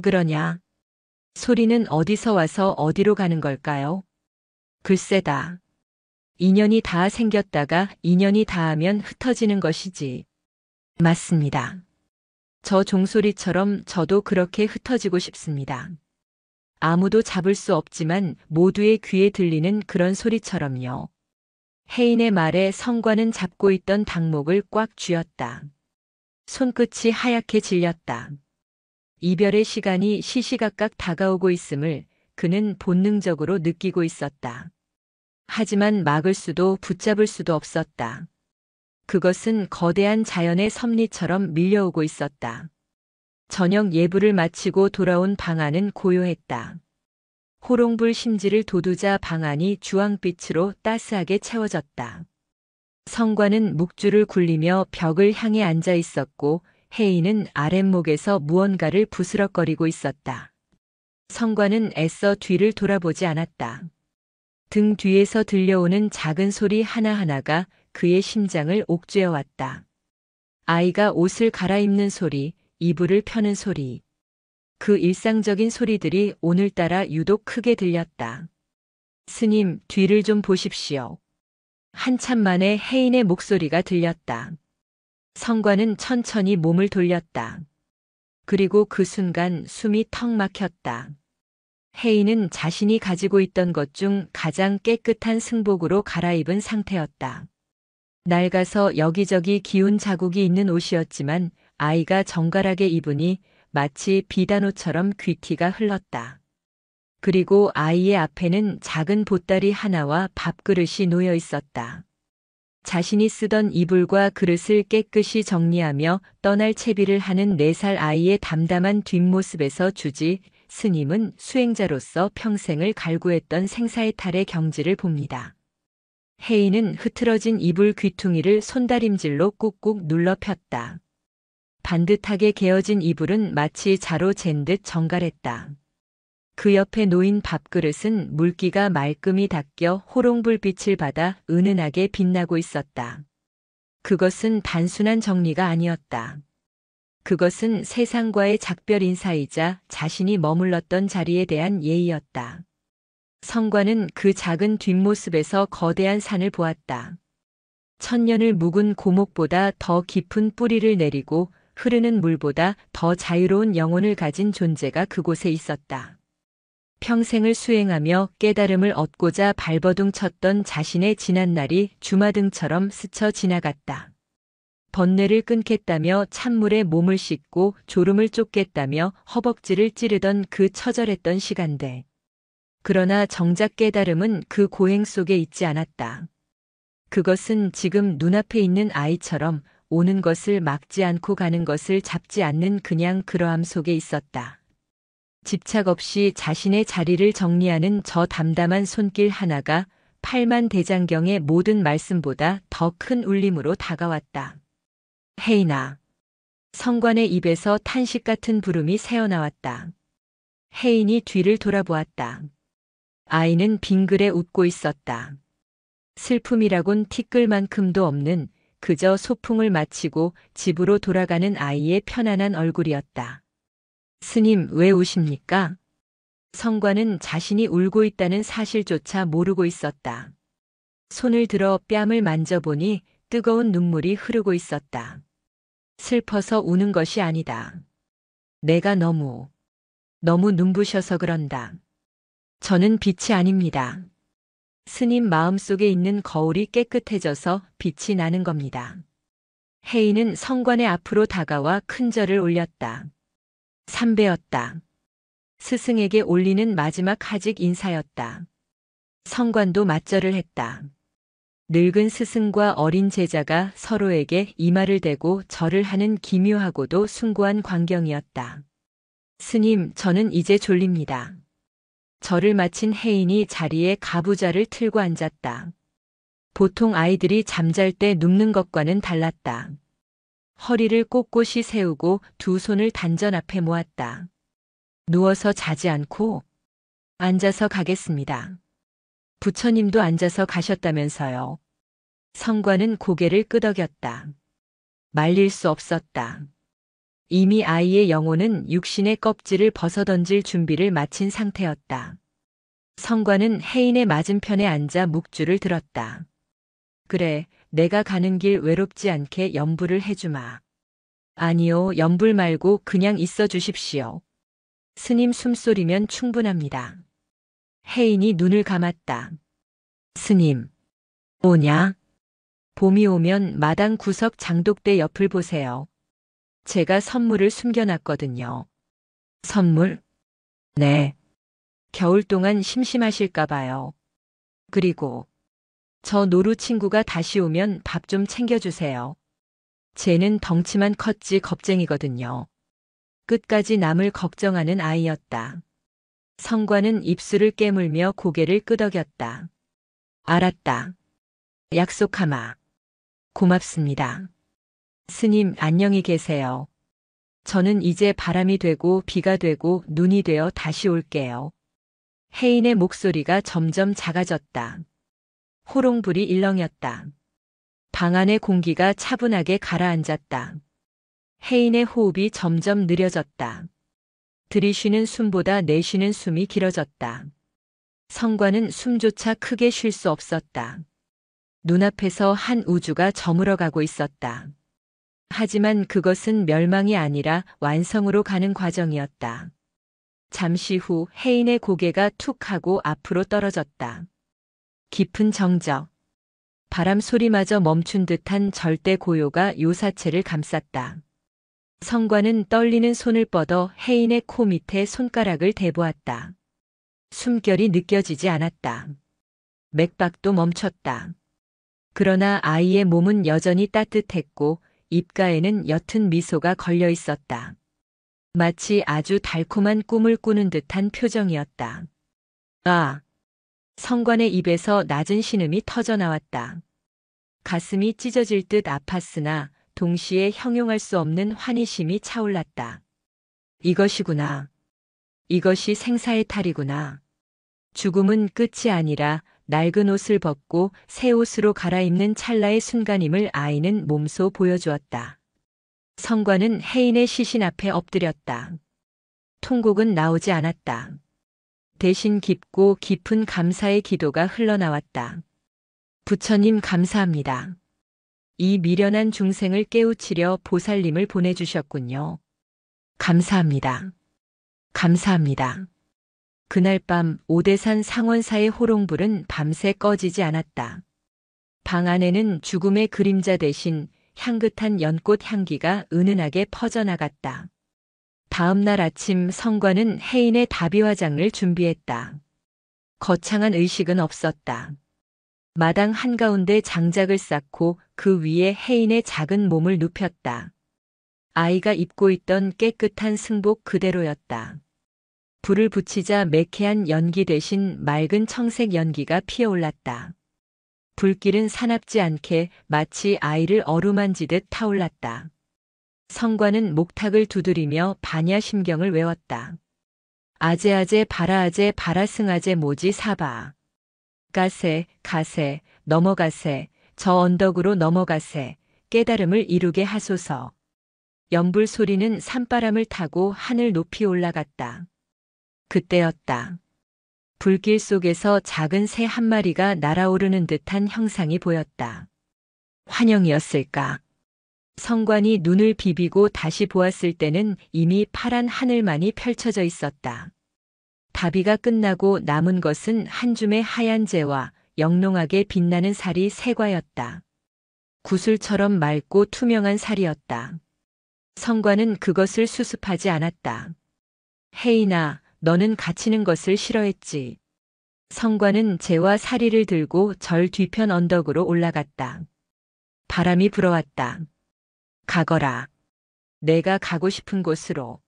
A: 그러냐? 소리는 어디서 와서 어디로 가는 걸까요? 글쎄다. 인연이 다 생겼다가 인연이 닿으면 흩어지는 것이지. 맞습니다. 저 종소리처럼 저도 그렇게 흩어지고 싶습니다. 아무도 잡을 수 없지만 모두의 귀에 들리는 그런 소리처럼요. 혜인의 말에 성관은 잡고 있던 닭목을 꽉 쥐었다. 손끝이 하얗게 질렸다. 이별의 시간이 시시각각 다가오고 있음을 그는 본능적으로 느끼고 있었다. 하지만 막을 수도 붙잡을 수도 없었다. 그것은 거대한 자연의 섭리처럼 밀려오고 있었다. 저녁 예불을 마치고 돌아온 방안은 고요했다. 호롱불 심지를 돋우자 방안이 주황빛으로 따스하게 채워졌다. 성관은 묵주를 굴리며 벽을 향해 앉아 있었고 혜인은 아랫목에서 무언가를 부스럭거리고 있었다. 성관은 애써 뒤를 돌아보지 않았다. 등 뒤에서 들려오는 작은 소리 하나하나가 그의 심장을 옥죄어 왔다. 아이가 옷을 갈아입는 소리, 이불을 펴는 소리. 그 일상적인 소리들이 오늘따라 유독 크게 들렸다. 스님, 뒤를 좀 보십시오. 한참 만에 혜인의 목소리가 들렸다. 성관은 천천히 몸을 돌렸다. 그리고 그 순간 숨이 턱 막혔다. 혜인은 자신이 가지고 있던 것 중 가장 깨끗한 승복으로 갈아입은 상태였다. 낡아서 여기저기 기운 자국이 있는 옷이었지만 아이가 정갈하게 입으니 마치 비단옷처럼 귀티가 흘렀다. 그리고 아이의 앞에는 작은 보따리 하나와 밥그릇이 놓여 있었다. 자신이 쓰던 이불과 그릇을 깨끗이 정리하며 떠날 채비를 하는 4살 아이의 담담한 뒷모습에서 주지 스님은 수행자로서 평생을 갈구했던 생사의 탈의 경지를 봅니다. 혜인은 흐트러진 이불 귀퉁이를 손다림질로 꾹꾹 눌러 폈다. 반듯하게 개어진 이불은 마치 자로 잰 듯 정갈했다. 그 옆에 놓인 밥그릇은 물기가 말끔히 닦여 호롱불빛을 받아 은은하게 빛나고 있었다. 그것은 단순한 정리가 아니었다. 그것은 세상과의 작별 인사이자 자신이 머물렀던 자리에 대한 예의였다. 성관은 그 작은 뒷모습에서 거대한 산을 보았다. 천년을 묵은 고목보다 더 깊은 뿌리를 내리고 흐르는 물보다 더 자유로운 영혼을 가진 존재가 그곳에 있었다. 평생을 수행하며 깨달음을 얻고자 발버둥 쳤던 자신의 지난날이 주마등처럼 스쳐 지나갔다. 번뇌를 끊겠다며 찬물에 몸을 씻고 졸음을 쫓겠다며 허벅지를 찌르던 그 처절했던 시간들. 그러나 정작 깨달음은 그 고행 속에 있지 않았다. 그것은 지금 눈앞에 있는 아이처럼 오는 것을 막지 않고 가는 것을 잡지 않는 그냥 그러함 속에 있었다. 집착 없이 자신의 자리를 정리하는 저 담담한 손길 하나가 팔만대장경의 모든 말씀보다 더 큰 울림으로 다가왔다. 혜인아. 성관의 입에서 탄식 같은 부름이 새어나왔다. 혜인이 뒤를 돌아보았다. 아이는 빙그레 웃고 있었다. 슬픔이라곤 티끌만큼도 없는 그저 소풍을 마치고 집으로 돌아가는 아이의 편안한 얼굴이었다. 스님, 왜 우십니까? 성관은 자신이 울고 있다는 사실조차 모르고 있었다. 손을 들어 뺨을 만져보니 뜨거운 눈물이 흐르고 있었다. 슬퍼서 우는 것이 아니다. 내가 너무 눈부셔서 그런다. 저는 빛이 아닙니다. 스님 마음속에 있는 거울이 깨끗해져서 빛이 나는 겁니다. 혜인은 성관의 앞으로 다가와 큰 절을 올렸다. 삼배였다. 스승에게 올리는 마지막 하직 인사였다. 성관도 맞절을 했다. 늙은 스승과 어린 제자가 서로에게 이마를 대고 절을 하는 기묘하고도 숭고한 광경이었다. 스님, 저는 이제 졸립니다. 절을 마친 혜인이 자리에 가부좌를 틀고 앉았다. 보통 아이들이 잠잘 때 눕는 것과는 달랐다. 허리를 꼿꼿이 세우고 두 손을 단전 앞에 모았다. 누워서 자지 않고 앉아서 가겠습니다. 부처님도 앉아서 가셨다면서요. 성관은 고개를 끄덕였다. 말릴 수 없었다. 이미 아이의 영혼은 육신의 껍질을 벗어던질 준비를 마친 상태였다. 성관은 혜인의 맞은편에 앉아 묵주를 들었다. 그래, 내가 가는 길 외롭지 않게 염불을 해주마. 아니요, 염불 말고 그냥 있어 주십시오. 스님 숨소리면 충분합니다. 혜인이 눈을 감았다. 스님, 오냐? 봄이 오면 마당 구석 장독대 옆을 보세요. 제가 선물을 숨겨놨거든요. 선물? 네. 겨울 동안 심심하실까 봐요. 그리고 저 노루 친구가 다시 오면 밥 좀 챙겨주세요. 쟤는 덩치만 컸지 겁쟁이거든요. 끝까지 남을 걱정하는 아이였다. 성관은 입술을 깨물며 고개를 끄덕였다. 알았다. 약속하마. 고맙습니다. 스님, 안녕히 계세요. 저는 이제 바람이 되고 비가 되고 눈이 되어 다시 올게요. 혜인의 목소리가 점점 작아졌다. 호롱불이 일렁였다. 방 안의 공기가 차분하게 가라앉았다. 혜인의 호흡이 점점 느려졌다. 들이쉬는 숨보다 내쉬는 숨이 길어졌다. 성관은 숨조차 크게 쉴 수 없었다. 눈앞에서 한 우주가 저물어가고 있었다. 하지만 그것은 멸망이 아니라 완성으로 가는 과정이었다. 잠시 후 혜인의 고개가 툭 하고 앞으로 떨어졌다. 깊은 정적. 바람 소리마저 멈춘 듯한 절대 고요가 요사체를 감쌌다. 성관은 떨리는 손을 뻗어 혜인의 코 밑에 손가락을 대보았다. 숨결이 느껴지지 않았다. 맥박도 멈췄다. 그러나 아이의 몸은 여전히 따뜻했고 입가에는 옅은 미소가 걸려 있었다. 마치 아주 달콤한 꿈을 꾸는 듯한 표정이었다. 아! 성관의 입에서 낮은 신음이 터져 나왔다. 가슴이 찢어질 듯 아팠으나 동시에 형용할 수 없는 환희심이 차올랐다. 이것이구나. 이것이 생사의 탈이구나. 죽음은 끝이 아니라 낡은 옷을 벗고 새 옷으로 갈아입는 찰나의 순간임을 아이는 몸소 보여주었다. 성관은 혜인의 시신 앞에 엎드렸다. 통곡은 나오지 않았다. 대신 깊고 깊은 감사의 기도가 흘러나왔다. 부처님 감사합니다. 이 미련한 중생을 깨우치려 보살님을 보내주셨군요. 감사합니다. 감사합니다. 그날 밤 오대산 상원사의 호롱불은 밤새 꺼지지 않았다. 방 안에는 죽음의 그림자 대신 향긋한 연꽃 향기가 은은하게 퍼져나갔다. 다음 날 아침 성관은 혜인의 다비화장을 준비했다. 거창한 의식은 없었다. 마당 한가운데 장작을 쌓고 그 위에 혜인의 작은 몸을 눕혔다. 아이가 입고 있던 깨끗한 승복 그대로였다. 불을 붙이자 매캐한 연기 대신 맑은 청색 연기가 피어올랐다. 불길은 사납지 않게 마치 아이를 어루만지듯 타올랐다. 성관은 목탁을 두드리며 반야심경을 외웠다. 아제아제 바라아제 바라승아제 모지 사바. 가세, 가세, 넘어가세, 저 언덕으로 넘어가세, 깨달음을 이루게 하소서. 연불 소리는 산바람을 타고 하늘 높이 올라갔다. 그때였다. 불길 속에서 작은 새 한 마리가 날아오르는 듯한 형상이 보였다. 환영이었을까? 성관이 눈을 비비고 다시 보았을 때는 이미 파란 하늘만이 펼쳐져 있었다. 다비가 끝나고 남은 것은 한 줌의 하얀 재와 영롱하게 빛나는 살이 세 과였다. 구슬처럼 맑고 투명한 살이었다. 성관은 그것을 수습하지 않았다. 혜인아, 너는 갇히는 것을 싫어했지. 성관은 재와 사리를 들고 절 뒤편 언덕으로 올라갔다. 바람이 불어왔다. 가거라. 내가 가고 싶은 곳으로.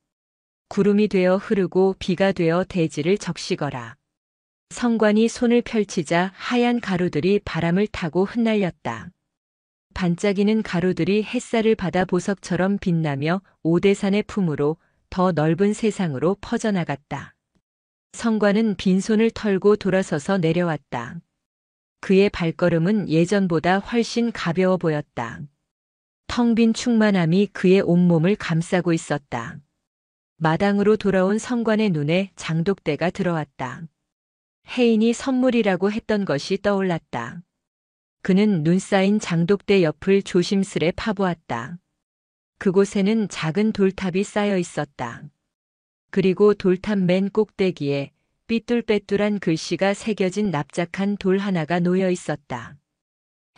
A: 구름이 되어 흐르고 비가 되어 대지를 적시거라. 성관이 손을 펼치자 하얀 가루들이 바람을 타고 흩날렸다. 반짝이는 가루들이 햇살을 받아 보석처럼 빛나며 오대산의 품으로 더 넓은 세상으로 퍼져나갔다. 성관은 빈손을 털고 돌아서서 내려왔다. 그의 발걸음은 예전보다 훨씬 가벼워 보였다. 텅 빈 충만함이 그의 온몸을 감싸고 있었다. 마당으로 돌아온 성관의 눈에 장독대가 들어왔다. 혜인이 선물이라고 했던 것이 떠올랐다. 그는 눈 쌓인 장독대 옆을 조심스레 파보았다. 그곳에는 작은 돌탑이 쌓여 있었다. 그리고 돌탑 맨 꼭대기에 삐뚤빼뚤한 글씨가 새겨진 납작한 돌 하나가 놓여 있었다.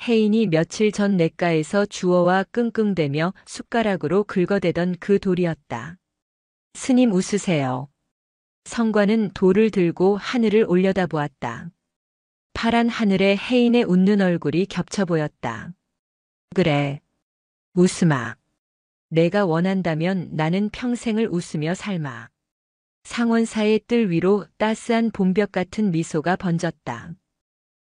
A: 혜인이 며칠 전 냇가에서 주워와 끙끙대며 숟가락으로 긁어대던 그 돌이었다. 스님 웃으세요. 성관은 돌을 들고 하늘을 올려다보았다. 파란 하늘에 혜인의 웃는 얼굴이 겹쳐 보였다. 그래. 웃으마. 내가 원한다면 나는 평생을 웃으며 삶아. 상원사의 뜰 위로 따스한 봄볕 같은 미소가 번졌다.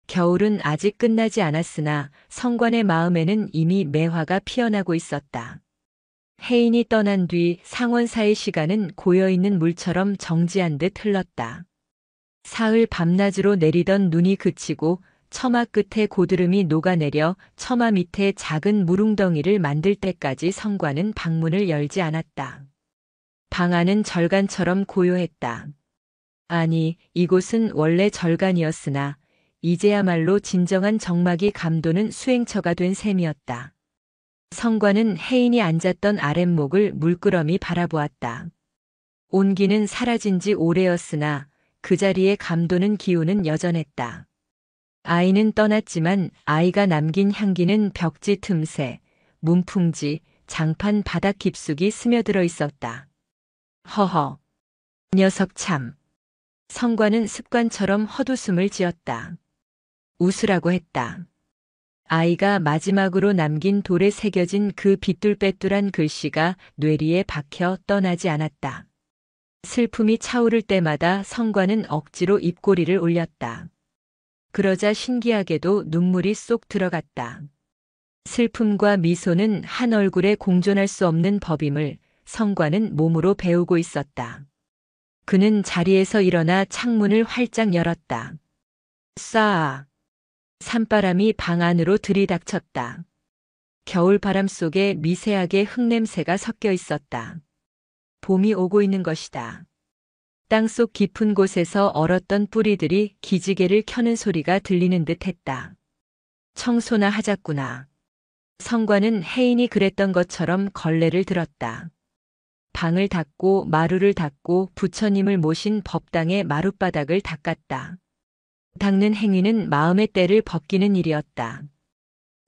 A: 겨울은 아직 끝나지 않았으나 성관의 마음에는 이미 매화가 피어나고 있었다. 혜인이 떠난 뒤 상원사의 시간은 고여있는 물처럼 정지한 듯 흘렀다. 사흘 밤낮으로 내리던 눈이 그치고 처마 끝에 고드름이 녹아내려 처마 밑에 작은 물웅덩이를 만들 때까지 성관은 방문을 열지 않았다. 방 안은 절간처럼 고요했다. 아니, 이곳은 원래 절간이었으나 이제야말로 진정한 정막이 감도는 수행처가 된 셈이었다. 성과는 혜인이 앉았던 아랫목을 물끄러미 바라보았다. 온기는 사라진 지 오래였으나 그 자리에 감도는 기운은 여전했다. 아이는 떠났지만 아이가 남긴 향기는 벽지 틈새, 문풍지, 장판 바닥 깊숙이 스며들어 있었다. 허허. 녀석 참. 성과는 습관처럼 헛웃음을 지었다. 웃으라고 했다. 아이가 마지막으로 남긴 돌에 새겨진 그 비뚤빼뚤한 글씨가 뇌리에 박혀 떠나지 않았다. 슬픔이 차오를 때마다 성과는 억지로 입꼬리를 올렸다. 그러자 신기하게도 눈물이 쏙 들어갔다. 슬픔과 미소는 한 얼굴에 공존할 수 없는 법임을 성과는 몸으로 배우고 있었다. 그는 자리에서 일어나 창문을 활짝 열었다. 싸. 산바람이 방 안으로 들이닥쳤다. 겨울 바람 속에 미세하게 흙냄새가 섞여 있었다. 봄이 오고 있는 것이다. 땅속 깊은 곳에서 얼었던 뿌리들이 기지개를 켜는 소리가 들리는 듯 했다. 청소나 하자꾸나. 성과는 혜인이 그랬던 것처럼 걸레를 들었다. 방을 닦고 마루를 닦고 부처님을 모신 법당의 마룻바닥을 닦았다. 닦는 행위는 마음의 때를 벗기는 일이었다.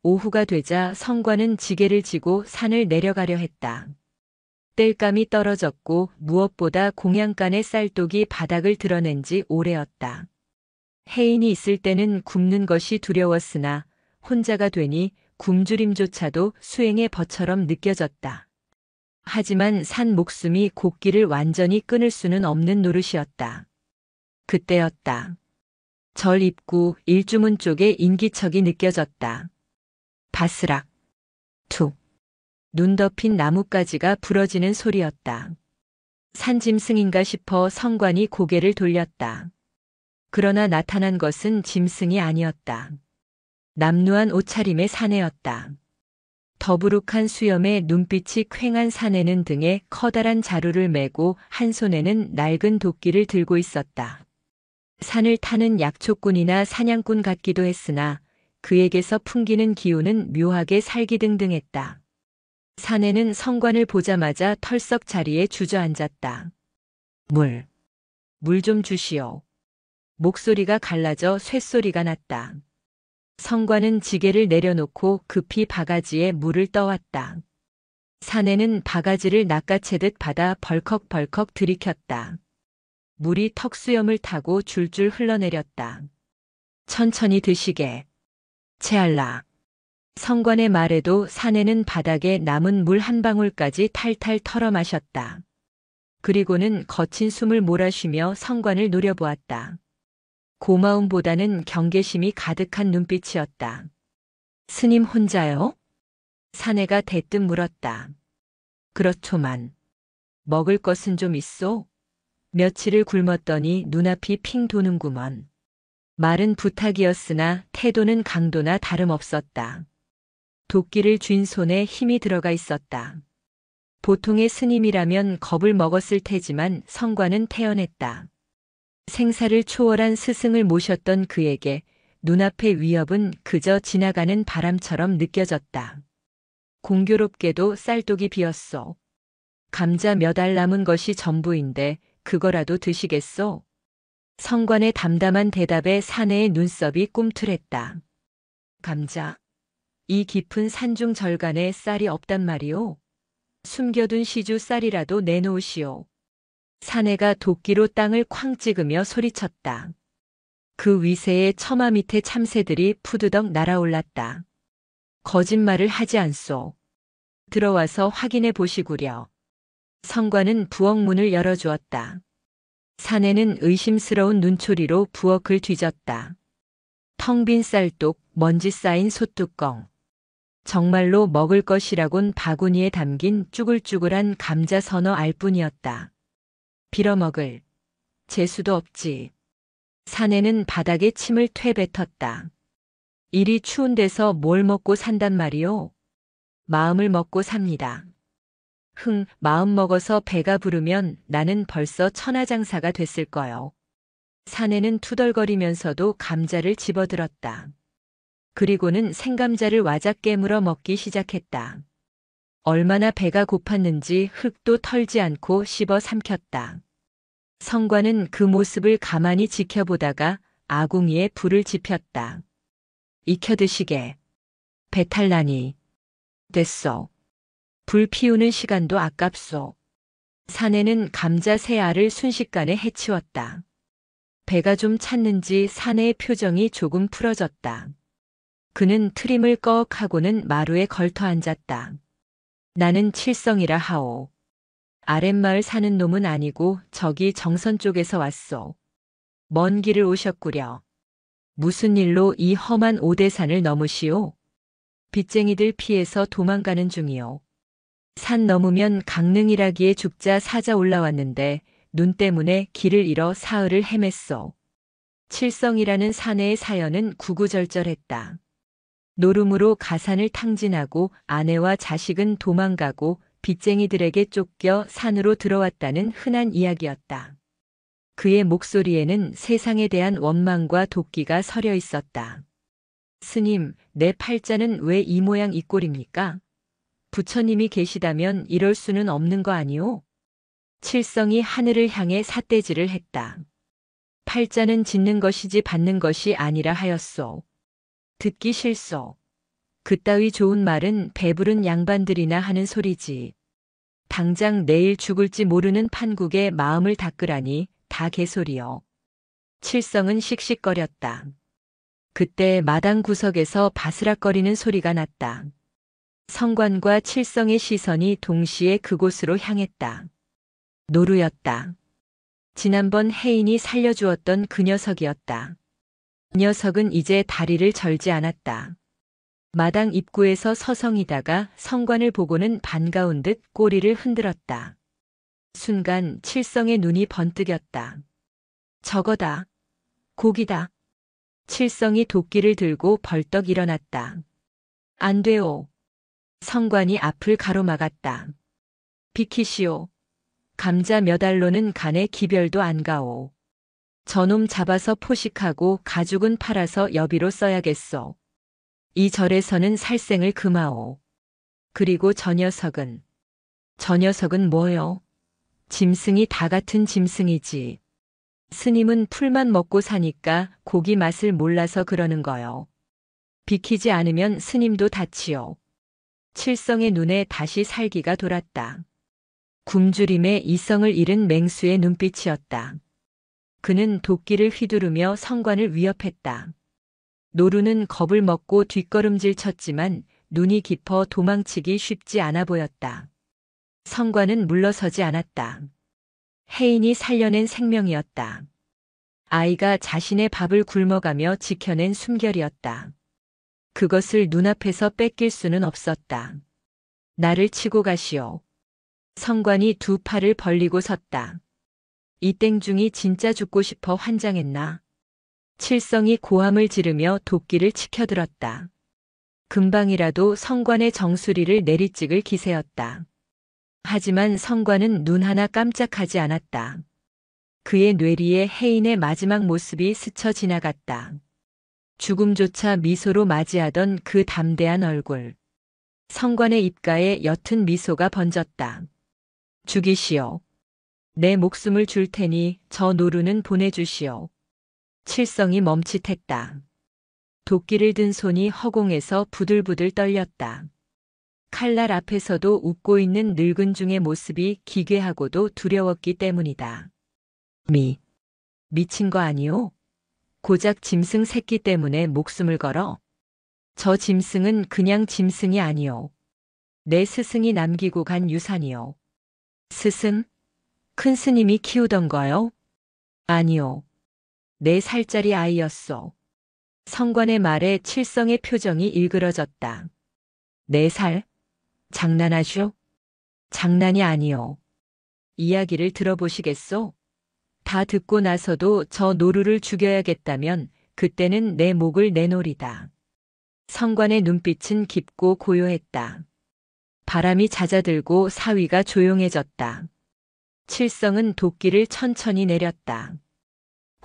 A: 오후가 되자 성과는 지게를 지고 산을 내려가려 했다. 땔감이 떨어졌고 무엇보다 공양간의 쌀독이 바닥을 드러낸 지 오래였다. 혜인이 있을 때는 굶는 것이 두려웠으나 혼자가 되니 굶주림조차도 수행의 벗처럼 느껴졌다. 하지만 산 목숨이 곡기를 완전히 끊을 수는 없는 노릇이었다. 그때였다. 절 입구 일주문 쪽에 인기척이 느껴졌다. 바스락. 툭. 눈 덮인 나뭇가지가 부러지는 소리였다. 산짐승인가 싶어 성관이 고개를 돌렸다. 그러나 나타난 것은 짐승이 아니었다. 남루한 옷차림의 사내였다. 더부룩한 수염에 눈빛이 퀭한 사내는 등에 커다란 자루를 메고 한 손에는 낡은 도끼를 들고 있었다. 산을 타는 약초꾼이나 사냥꾼 같기도 했으나 그에게서 풍기는 기운은 묘하게 살기등등했다. 사내는 성관을 보자마자 털썩 자리에 주저앉았다. 물 좀 주시오. 목소리가 갈라져 쇳소리가 났다. 성관은 지게를 내려놓고 급히 바가지에 물을 떠왔다. 사내는 바가지를 낚아채듯 받아 벌컥벌컥 들이켰다. 물이 턱수염을 타고 줄줄 흘러내렸다. 천천히 드시게. 체할라. 성관의 말에도 사내는 바닥에 남은 물 한 방울까지 탈탈 털어 마셨다. 그리고는 거친 숨을 몰아쉬며 성관을 노려보았다. 고마움보다는 경계심이 가득한 눈빛이었다. 스님 혼자요? 사내가 대뜸 물었다. 그렇소만. 먹을 것은 좀 있소? 며칠을 굶었더니 눈앞이 핑 도는구먼. 말은 부탁이었으나 태도는 강도나 다름없었다. 도끼를 쥔 손에 힘이 들어가 있었다. 보통의 스님이라면 겁을 먹었을 테지만 성관은 태연했다. 생사를 초월한 스승을 모셨던 그에게 눈앞의 위협은 그저 지나가는 바람처럼 느껴졌다. 공교롭게도 쌀독이 비었소. 감자 몇 알 남은 것이 전부인데 그거라도 드시겠소? 성관의 담담한 대답에 사내의 눈썹이 꿈틀했다. 감자. 이 깊은 산중 절간에 쌀이 없단 말이오. 숨겨둔 시주 쌀이라도 내놓으시오. 사내가 도끼로 땅을 쾅 찍으며 소리쳤다. 그 위세에 처마 밑에 참새들이 푸드덕 날아올랐다. 거짓말을 하지 않소. 들어와서 확인해 보시구려. 성관은 부엌 문을 열어주었다. 사내는 의심스러운 눈초리로 부엌을 뒤졌다. 텅 빈 쌀독, 먼지 쌓인 솥뚜껑. 정말로 먹을 것이라곤 바구니에 담긴 쭈글쭈글한 감자 서너 알뿐이었다. 빌어먹을 재수도 없지. 사내는 바닥에 침을 퇴뱉었다. 이리 추운 데서 뭘 먹고 산단 말이오? 마음을 먹고 삽니다. 마음 먹어서 배가 부르면 나는 벌써 천하장사가 됐을 거요. 사내는 투덜거리면서도 감자를 집어들었다. 그리고는 생감자를 와작 깨물어 먹기 시작했다. 얼마나 배가 고팠는지 흙도 털지 않고 씹어 삼켰다. 성관은 그 모습을 가만히 지켜보다가 아궁이에 불을 지폈다. 익혀드시게. 배탈나니. 됐소. 불 피우는 시간도 아깝소. 사내는 감자 세 알을 순식간에 해치웠다. 배가 좀 찼는지 사내의 표정이 조금 풀어졌다. 그는 트림을 꺽 하고는 마루에 걸터 앉았다. 나는 칠성이라 하오. 아랫마을 사는 놈은 아니고 저기 정선 쪽에서 왔소. 먼 길을 오셨구려. 무슨 일로 이 험한 오대산을 넘으시오? 빚쟁이들 피해서 도망가는 중이오. 산 넘으면 강릉이라기에 죽자 사자 올라왔는데 눈 때문에 길을 잃어 사흘을 헤맸소. 칠성이라는 사내의 사연은 구구절절했다. 노름으로 가산을 탕진하고 아내와 자식은 도망가고 빚쟁이들에게 쫓겨 산으로 들어왔다는 흔한 이야기였다. 그의 목소리에는 세상에 대한 원망과 도끼가 서려 있었다. 스님, 내 팔자는 왜 이 모양 이 꼴입니까? 부처님이 계시다면 이럴 수는 없는 거 아니오? 칠성이 하늘을 향해 삿대질을 했다. 팔자는 짓는 것이지 받는 것이 아니라 하였소. 듣기 싫소. 그따위 좋은 말은 배부른 양반들이나 하는 소리지. 당장 내일 죽을지 모르는 판국에 마음을 닦으라니 다 개소리여. 칠성은 씩씩거렸다. 그때 마당 구석에서 바스락거리는 소리가 났다. 성관과 칠성의 시선이 동시에 그곳으로 향했다. 노루였다. 지난번 혜인이 살려주었던 그 녀석이었다. 녀석은 이제 다리를 절지 않았다. 마당 입구에서 서성이다가 성관을 보고는 반가운 듯 꼬리를 흔들었다. 순간 칠성의 눈이 번뜩였다. 저거다. 고기다. 칠성이 도끼를 들고 벌떡 일어났다. 안 돼오. 성관이 앞을 가로막았다. 비키시오. 감자 몇 알로는 간에 기별도 안 가오. 저놈 잡아서 포식하고 가죽은 팔아서 여비로 써야겠소. 이 절에서는 살생을 금하오. 그리고 저 녀석은 뭐요? 짐승이 다 같은 짐승이지. 스님은 풀만 먹고 사니까 고기 맛을 몰라서 그러는 거요. 비키지 않으면 스님도 다치요. 칠성의 눈에 다시 살기가 돌았다. 굶주림에 이성을 잃은 맹수의 눈빛이었다. 그는 도끼를 휘두르며 성관을 위협했다. 노루는 겁을 먹고 뒷걸음질 쳤지만 눈이 깊어 도망치기 쉽지 않아 보였다. 성관은 물러서지 않았다. 혜인이 살려낸 생명이었다. 아이가 자신의 밥을 굶어가며 지켜낸 숨결이었다. 그것을 눈앞에서 뺏길 수는 없었다. 나를 치고 가시오. 성관이 두 팔을 벌리고 섰다. 이 땡중이 진짜 죽고 싶어 환장했나? 칠성이 고함을 지르며 도끼를 치켜들었다. 금방이라도 성관의 정수리를 내리찍을 기세였다. 하지만 성관은 눈 하나 깜짝하지 않았다. 그의 뇌리에 혜인의 마지막 모습이 스쳐 지나갔다. 죽음조차 미소로 맞이하던 그 담대한 얼굴. 성관의 입가에 옅은 미소가 번졌다. 죽이시오. 내 목숨을 줄 테니 저 노루는 보내주시오. 칠성이 멈칫했다. 도끼를 든 손이 허공에서 부들부들 떨렸다. 칼날 앞에서도 웃고 있는 늙은 중의 모습이 기괴하고도 두려웠기 때문이다. 미친 거 아니오? 고작 짐승 새끼 때문에 목숨을 걸어? 저 짐승은 그냥 짐승이 아니오. 내 스승이 남기고 간 유산이오. 스승? 큰 스님이 키우던 거요? 아니오. 4살짜리 아이였소. 성관의 말에 칠성의 표정이 일그러졌다. 4살? 장난하쇼? 장난이 아니오. 이야기를 들어보시겠소? 다 듣고 나서도 저 노루를 죽여야겠다면 그때는 내 목을 내놓으리다. 성관의 눈빛은 깊고 고요했다. 바람이 잦아들고 사위가 조용해졌다. 칠성은 도끼를 천천히 내렸다.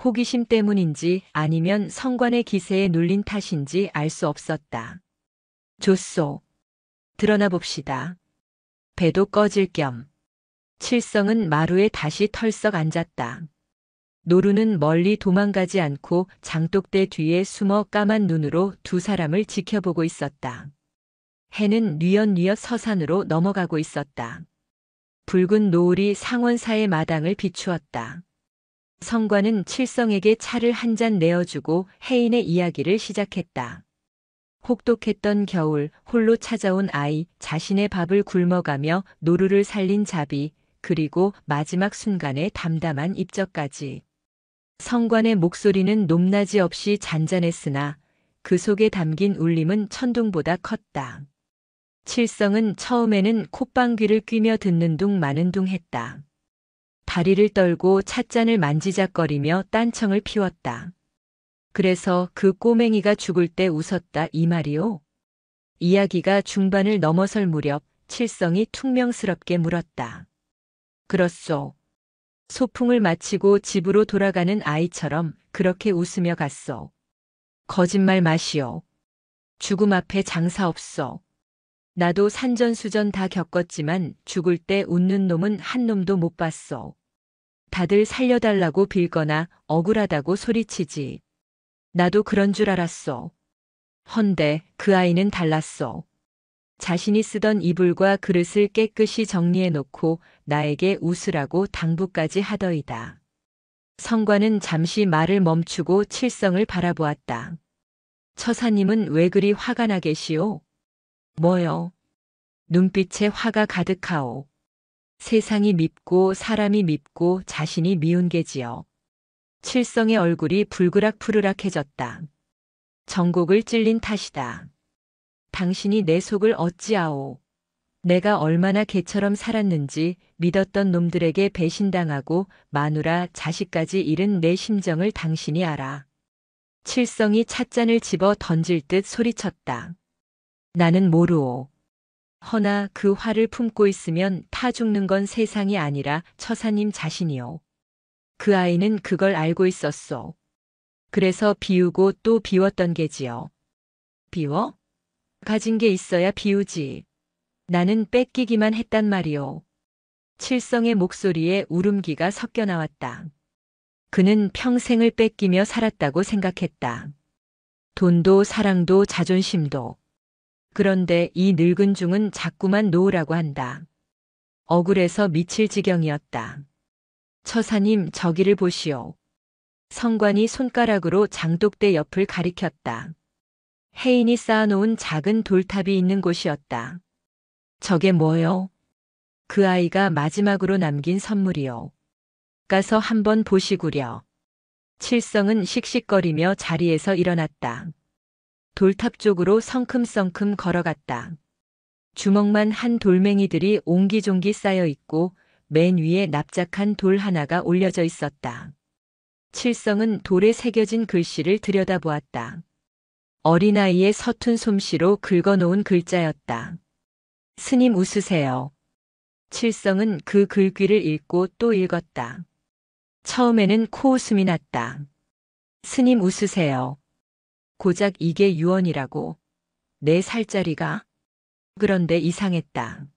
A: 호기심 때문인지 아니면 성관의 기세에 눌린 탓인지 알 수 없었다. 좋소. 드러나 봅시다. 배도 꺼질 겸 칠성은 마루에 다시 털썩 앉았다. 노루는 멀리 도망가지 않고 장독대 뒤에 숨어 까만 눈으로 두 사람을 지켜보고 있었다. 해는 뉘엿뉘엿 서산으로 넘어가고 있었다. 붉은 노을이 상원사의 마당을 비추었다. 성관은 칠성에게 차를 한 잔 내어주고 혜인의 이야기를 시작했다. 혹독했던 겨울, 홀로 찾아온 아이, 자신의 밥을 굶어가며 노루를 살린 자비, 그리고 마지막 순간의 담담한 입적까지. 성관의 목소리는 높낮이 없이 잔잔했으나 그 속에 담긴 울림은 천둥보다 컸다. 칠성은 처음에는 콧방귀를 뀌며 듣는 둥 마는 둥 했다. 다리를 떨고 찻잔을 만지작거리며 딴청을 피웠다. 그래서 그 꼬맹이가 죽을 때 웃었다 이 말이오? 이야기가 중반을 넘어설 무렵 칠성이 퉁명스럽게 물었다. 그렇소. 소풍을 마치고 집으로 돌아가는 아이처럼 그렇게 웃으며 갔소. 거짓말 마시오. 죽음 앞에 장사 없소. 나도 산전수전 다 겪었지만 죽을 때 웃는 놈은 한 놈도 못 봤소. 다들 살려달라고 빌거나 억울하다고 소리치지. 나도 그런 줄 알았소. 헌데 그 아이는 달랐소. 자신이 쓰던 이불과 그릇을 깨끗이 정리해놓고 나에게 웃으라고 당부까지 하더이다. 성관은 잠시 말을 멈추고 칠성을 바라보았다. 처사님은 왜 그리 화가 나 계시오? 뭐요? 눈빛에 화가 가득하오. 세상이 밉고 사람이 밉고 자신이 미운 게지요. 칠성의 얼굴이 불그락푸르락해졌다. 정곡을 찔린 탓이다. 당신이 내 속을 어찌아오. 내가 얼마나 개처럼 살았는지 믿었던 놈들에게 배신당하고 마누라 자식까지 잃은 내 심정을 당신이 알아. 칠성이 찻잔을 집어 던질 듯 소리쳤다. 나는 모르오. 허나 그 화를 품고 있으면 타 죽는 건 세상이 아니라 처사님 자신이오. 그 아이는 그걸 알고 있었소. 그래서 비우고 또 비웠던 게지요. 비워? 가진 게 있어야 비우지. 나는 뺏기기만 했단 말이오. 칠성의 목소리에 울음기가 섞여 나왔다. 그는 평생을 뺏기며 살았다고 생각했다. 돈도 사랑도 자존심도. 그런데 이 늙은 중은 자꾸만 놓으라고 한다. 억울해서 미칠 지경이었다. 처사님 저기를 보시오. 성관이 손가락으로 장독대 옆을 가리켰다. 혜인이 쌓아놓은 작은 돌탑이 있는 곳이었다. 저게 뭐요? 그 아이가 마지막으로 남긴 선물이요. 가서 한번 보시구려. 칠성은 씩씩거리며 자리에서 일어났다. 돌탑 쪽으로 성큼성큼 걸어갔다. 주먹만 한 돌멩이들이 옹기종기 쌓여 있고 맨 위에 납작한 돌 하나가 올려져 있었다. 칠성은 돌에 새겨진 글씨를 들여다보았다. 어린아이의 서툰 솜씨로 긁어놓은 글자였다. 스님 웃으세요. 칠성은 그 글귀를 읽고 또 읽었다. 처음에는 코웃음이 났다. 스님 웃으세요. 고작 이게 유언이라고. 4살짜리가? 그런데 이상했다.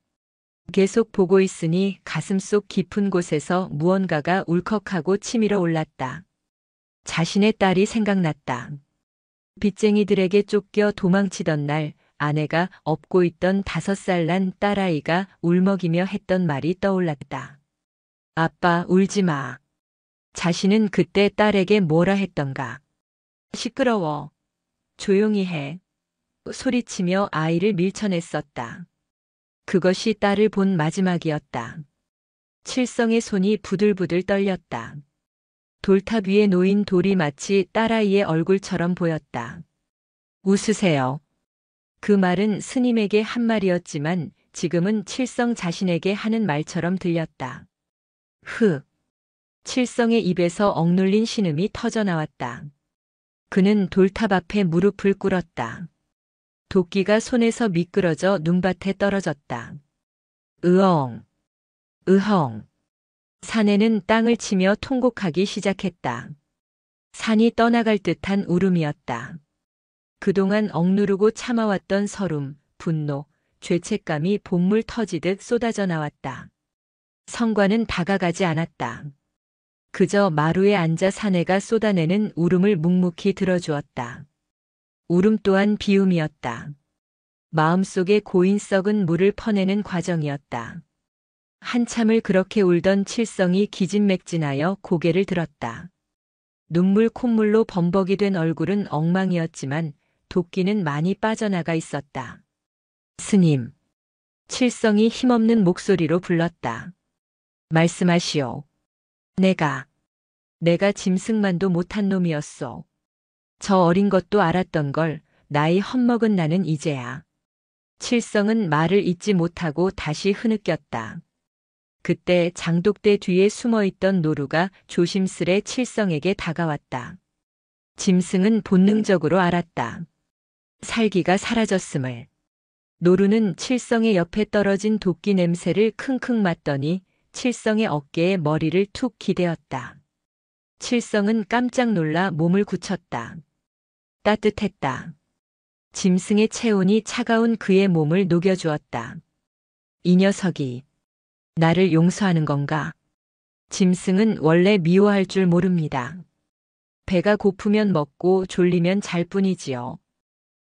A: 계속 보고 있으니 가슴속 깊은 곳에서 무언가가 울컥하고 치밀어 올랐다. 자신의 딸이 생각났다. 빚쟁이들에게 쫓겨 도망치던 날 아내가 업고 있던 5살 난 딸아이가 울먹이며 했던 말이 떠올랐다. 아빠 울지 마. 자신은 그때 딸에게 뭐라 했던가. 시끄러워. 조용히 해. 소리치며 아이를 밀쳐냈었다. 그것이 딸을 본 마지막이었다. 칠성의 손이 부들부들 떨렸다. 돌탑 위에 놓인 돌이 마치 딸아이의 얼굴처럼 보였다. 웃으세요. 그 말은 스님에게 한 말이었지만 지금은 칠성 자신에게 하는 말처럼 들렸다. 칠성의 입에서 억눌린 신음이 터져나왔다. 그는 돌탑 앞에 무릎을 꿇었다. 도끼가 손에서 미끄러져 눈밭에 떨어졌다. 으엉, 으헝. 사내는 땅을 치며 통곡하기 시작했다. 산이 떠나갈 듯한 울음이었다. 그동안 억누르고 참아왔던 서름, 분노, 죄책감이 본물 터지듯 쏟아져 나왔다. 성관은 다가가지 않았다. 그저 마루에 앉아 사내가 쏟아내는 울음을 묵묵히 들어주었다. 울음 또한 비움이었다. 마음속에 고인 썩은 물을 퍼내는 과정이었다. 한참을 그렇게 울던 칠성이 기진맥진하여 고개를 들었다. 눈물 콧물로 범벅이 된 얼굴은 엉망이었지만 도끼는 많이 빠져나가 있었다. 스님. 칠성이 힘없는 목소리로 불렀다. 말씀하시오. 내가 짐승만도 못한 놈이었소. 저 어린 것도 알았던 걸 나이 헛먹은 나는 이제야. 칠성은 말을 잇지 못하고 다시 흐느꼈다. 그때 장독대 뒤에 숨어있던 노루가 조심스레 칠성에게 다가왔다. 짐승은 본능적으로 알았다. 살기가 사라졌음을. 노루는 칠성의 옆에 떨어진 도끼 냄새를 킁킁 맡더니 칠성의 어깨에 머리를 툭 기대었다. 칠성은 깜짝 놀라 몸을 굳혔다. 따뜻했다. 짐승의 체온이 차가운 그의 몸을 녹여주었다. 이 녀석이 나를 용서하는 건가? 짐승은 원래 미워할 줄 모릅니다. 배가 고프면 먹고 졸리면 잘 뿐이지요.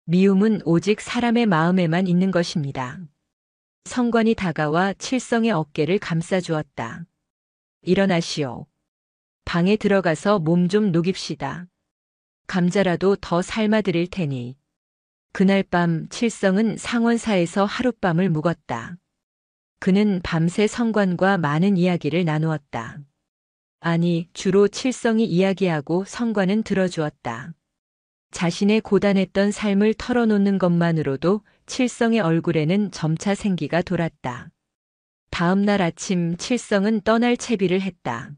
A: 미움은 오직 사람의 마음에만 있는 것입니다. 성관이 다가와 칠성의 어깨를 감싸주었다. 일어나시오. 방에 들어가서 몸 좀 녹입시다. 감자라도 더 삶아드릴 테니. 그날 밤 칠성은 상원사에서 하룻밤을 묵었다. 그는 밤새 성관과 많은 이야기를 나누었다. 아니, 주로 칠성이 이야기하고 성관은 들어주었다. 자신의 고단했던 삶을 털어놓는 것만으로도 칠성의 얼굴에는 점차 생기가 돌았다. 다음 날 아침 칠성은 떠날 채비를 했다.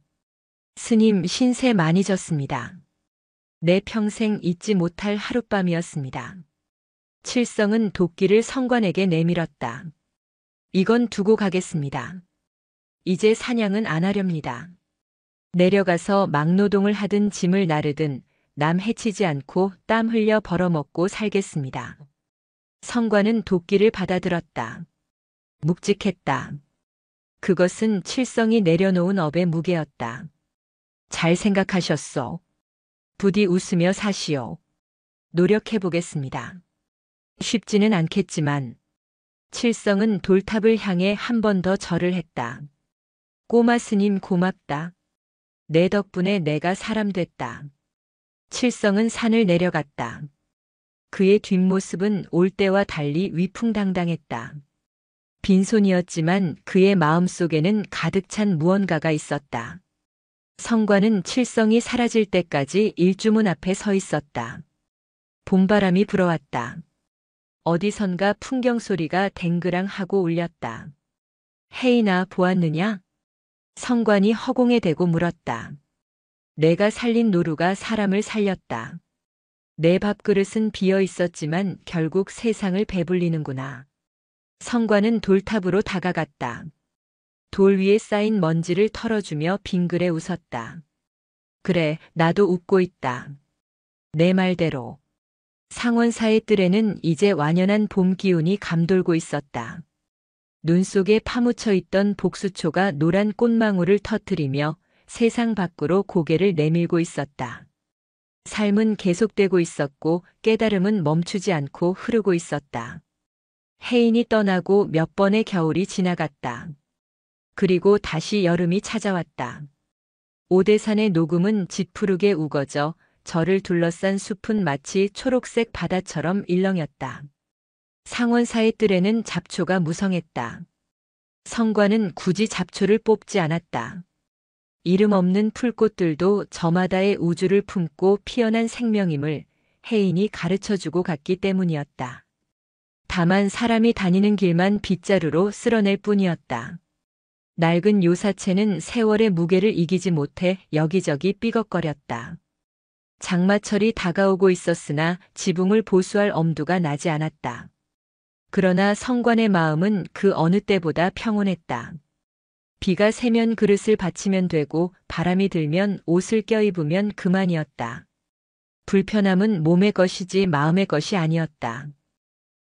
A: 스님, 신세 많이 졌습니다. 내 평생 잊지 못할 하룻밤이었습니다. 칠성은 도끼를 성관에게 내밀었다. 이건 두고 가겠습니다. 이제 사냥은 안 하렵니다. 내려가서 막노동을 하든 짐을 나르든 남 해치지 않고 땀 흘려 벌어먹고 살겠습니다. 성관은 도끼를 받아들었다. 묵직했다. 그것은 칠성이 내려놓은 업의 무게였다. 잘 생각하셨소. 부디 웃으며 사시오. 노력해보겠습니다. 쉽지는 않겠지만 칠성은 돌탑을 향해 한 번 더 절을 했다. 꼬마 스님 고맙다. 내 덕분에 내가 사람 됐다. 칠성은 산을 내려갔다. 그의 뒷모습은 올 때와 달리 위풍당당했다. 빈손이었지만 그의 마음속에는 가득 찬 무언가가 있었다. 성관은 칠성이 사라질 때까지 일주문 앞에 서 있었다. 봄바람이 불어왔다. 어디선가 풍경 소리가 댕그랑하고 울렸다. 혜인아, 보았느냐? 성관이 허공에 대고 물었다. 내가 살린 노루가 사람을 살렸다. 내 밥그릇은 비어 있었지만 결국 세상을 배불리는구나. 성관은 돌탑으로 다가갔다. 돌 위에 쌓인 먼지를 털어주며 빙그레 웃었다. 그래, 나도 웃고 있다. 내 말대로. 상원사의 뜰에는 이제 완연한 봄 기운이 감돌고 있었다. 눈 속에 파묻혀 있던 복수초가 노란 꽃망울을 터뜨리며 세상 밖으로 고개를 내밀고 있었다. 삶은 계속되고 있었고 깨달음은 멈추지 않고 흐르고 있었다. 혜인이 떠나고 몇 번의 겨울이 지나갔다. 그리고 다시 여름이 찾아왔다. 오대산의 녹음은 짙푸르게 우거져 절을 둘러싼 숲은 마치 초록색 바다처럼 일렁였다. 상원사의 뜰에는 잡초가 무성했다. 성관은 굳이 잡초를 뽑지 않았다. 이름 없는 풀꽃들도 저마다의 우주를 품고 피어난 생명임을 혜인이 가르쳐주고 갔기 때문이었다. 다만 사람이 다니는 길만 빗자루로 쓸어낼 뿐이었다. 낡은 요사체는 세월의 무게를 이기지 못해 여기저기 삐걱거렸다. 장마철이 다가오고 있었으나 지붕을 보수할 엄두가 나지 않았다. 그러나 성관의 마음은 그 어느 때보다 평온했다. 비가 새면 그릇을 받치면 되고 바람이 들면 옷을 껴입으면 그만이었다. 불편함은 몸의 것이지 마음의 것이 아니었다.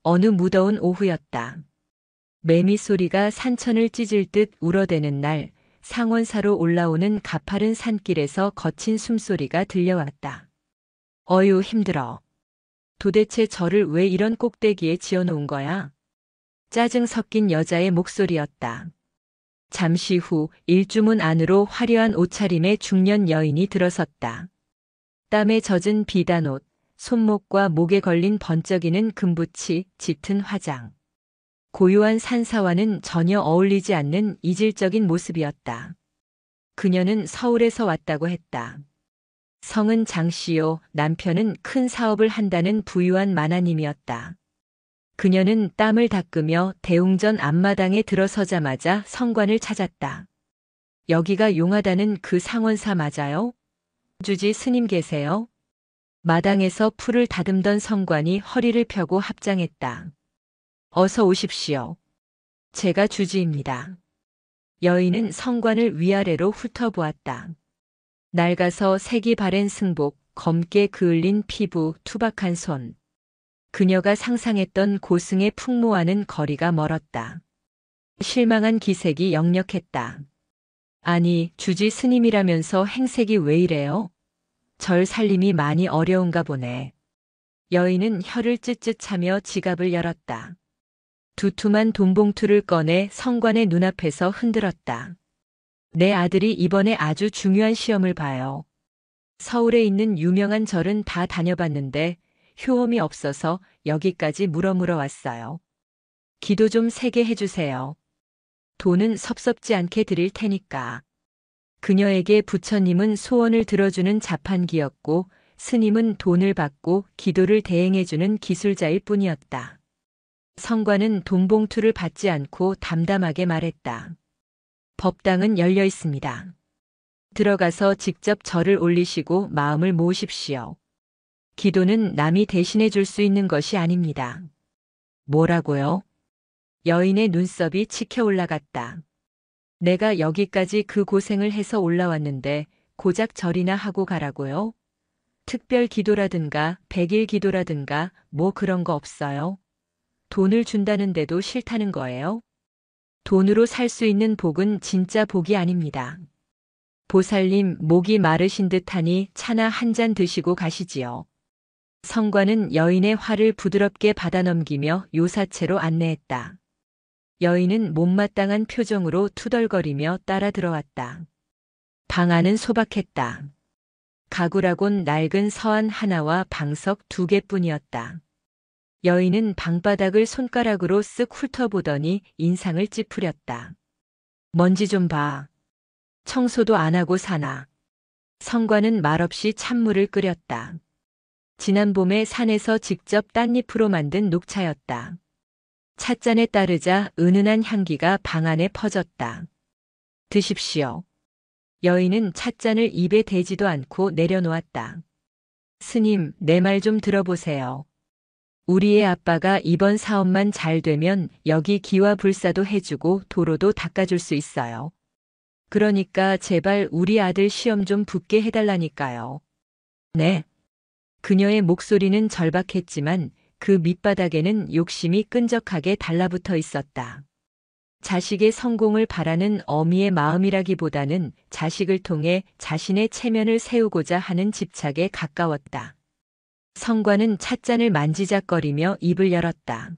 A: 어느 무더운 오후였다. 매미 소리가 산천을 찢을 듯 울어대는 날, 상원사로 올라오는 가파른 산길에서 거친 숨소리가 들려왔다. 어휴, 힘들어. 도대체 저를 왜 이런 꼭대기에 지어놓은 거야? 짜증 섞인 여자의 목소리였다. 잠시 후 일주문 안으로 화려한 옷차림의 중년 여인이 들어섰다. 땀에 젖은 비단옷, 손목과 목에 걸린 번쩍이는 금붙이, 짙은 화장. 고요한 산사와는 전혀 어울리지 않는 이질적인 모습이었다. 그녀는 서울에서 왔다고 했다. 성은 장씨요, 남편은 큰 사업을 한다는 부유한 마나님이었다. 그녀는 땀을 닦으며 대웅전 앞마당에 들어서자마자 성관을 찾았다. 여기가 용하다는 그 상원사 맞아요? 주지 스님 계세요? 마당에서 풀을 다듬던 성관이 허리를 펴고 합장했다. 어서 오십시오. 제가 주지입니다. 여인은 성관을 위아래로 훑어보았다. 낡아서 색이 바랜 승복, 검게 그을린 피부, 투박한 손. 그녀가 상상했던 고승의 풍모와는 거리가 멀었다. 실망한 기색이 역력했다. 아니, 주지 스님이라면서 행색이 왜 이래요? 절 살림이 많이 어려운가 보네. 여인은 혀를 쯧쯧 차며 지갑을 열었다. 두툼한 돈봉투를 꺼내 성관의 눈앞에서 흔들었다. 내 아들이 이번에 아주 중요한 시험을 봐요. 서울에 있는 유명한 절은 다 다녀봤는데 효험이 없어서 여기까지 물어물어 왔어요. 기도 좀 세게 해주세요. 돈은 섭섭지 않게 드릴 테니까. 그녀에게 부처님은 소원을 들어주는 자판기였고 스님은 돈을 받고 기도를 대행해주는 기술자일 뿐이었다. 성관은 돈봉투를 받지 않고 담담하게 말했다. 법당은 열려 있습니다. 들어가서 직접 절을 올리시고 마음을 모으십시오. 기도는 남이 대신해 줄 수 있는 것이 아닙니다. 뭐라고요? 여인의 눈썹이 치켜 올라갔다. 내가 여기까지 그 고생을 해서 올라왔는데 고작 절이나 하고 가라고요? 특별 기도라든가 백일 기도라든가 뭐 그런 거 없어요? 돈을 준다는데도 싫다는 거예요? 돈으로 살 수 있는 복은 진짜 복이 아닙니다. 보살님 목이 마르신 듯하니 차나 한 잔 드시고 가시지요. 성관은 여인의 화를 부드럽게 받아넘기며 요사체로 안내했다. 여인은 못마땅한 표정으로 투덜거리며 따라 들어왔다. 방 안은 소박했다. 가구라곤 낡은 서한 하나와 방석 2개뿐이었다. 여인은 방바닥을 손가락으로 쓱 훑어보더니 인상을 찌푸렸다. 먼지 좀 봐. 청소도 안 하고 사나. 성관은 말없이 찬물을 끓였다. 지난 봄에 산에서 직접 딴잎으로 만든 녹차였다. 찻잔에 따르자 은은한 향기가 방 안에 퍼졌다. 드십시오. 여인은 찻잔을 입에 대지도 않고 내려놓았다. 스님, 내 말 좀 들어보세요. 우리의 아빠가 이번 사업만 잘 되면 여기 기와 불사도 해주고 도로도 닦아줄 수 있어요. 그러니까 제발 우리 아들 시험 좀 붙게 해달라니까요. 네. 그녀의 목소리는 절박했지만 그 밑바닥에는 욕심이 끈적하게 달라붙어 있었다. 자식의 성공을 바라는 어미의 마음이라기보다는 자식을 통해 자신의 체면을 세우고자 하는 집착에 가까웠다. 성관은 찻잔을 만지작거리며 입을 열었다.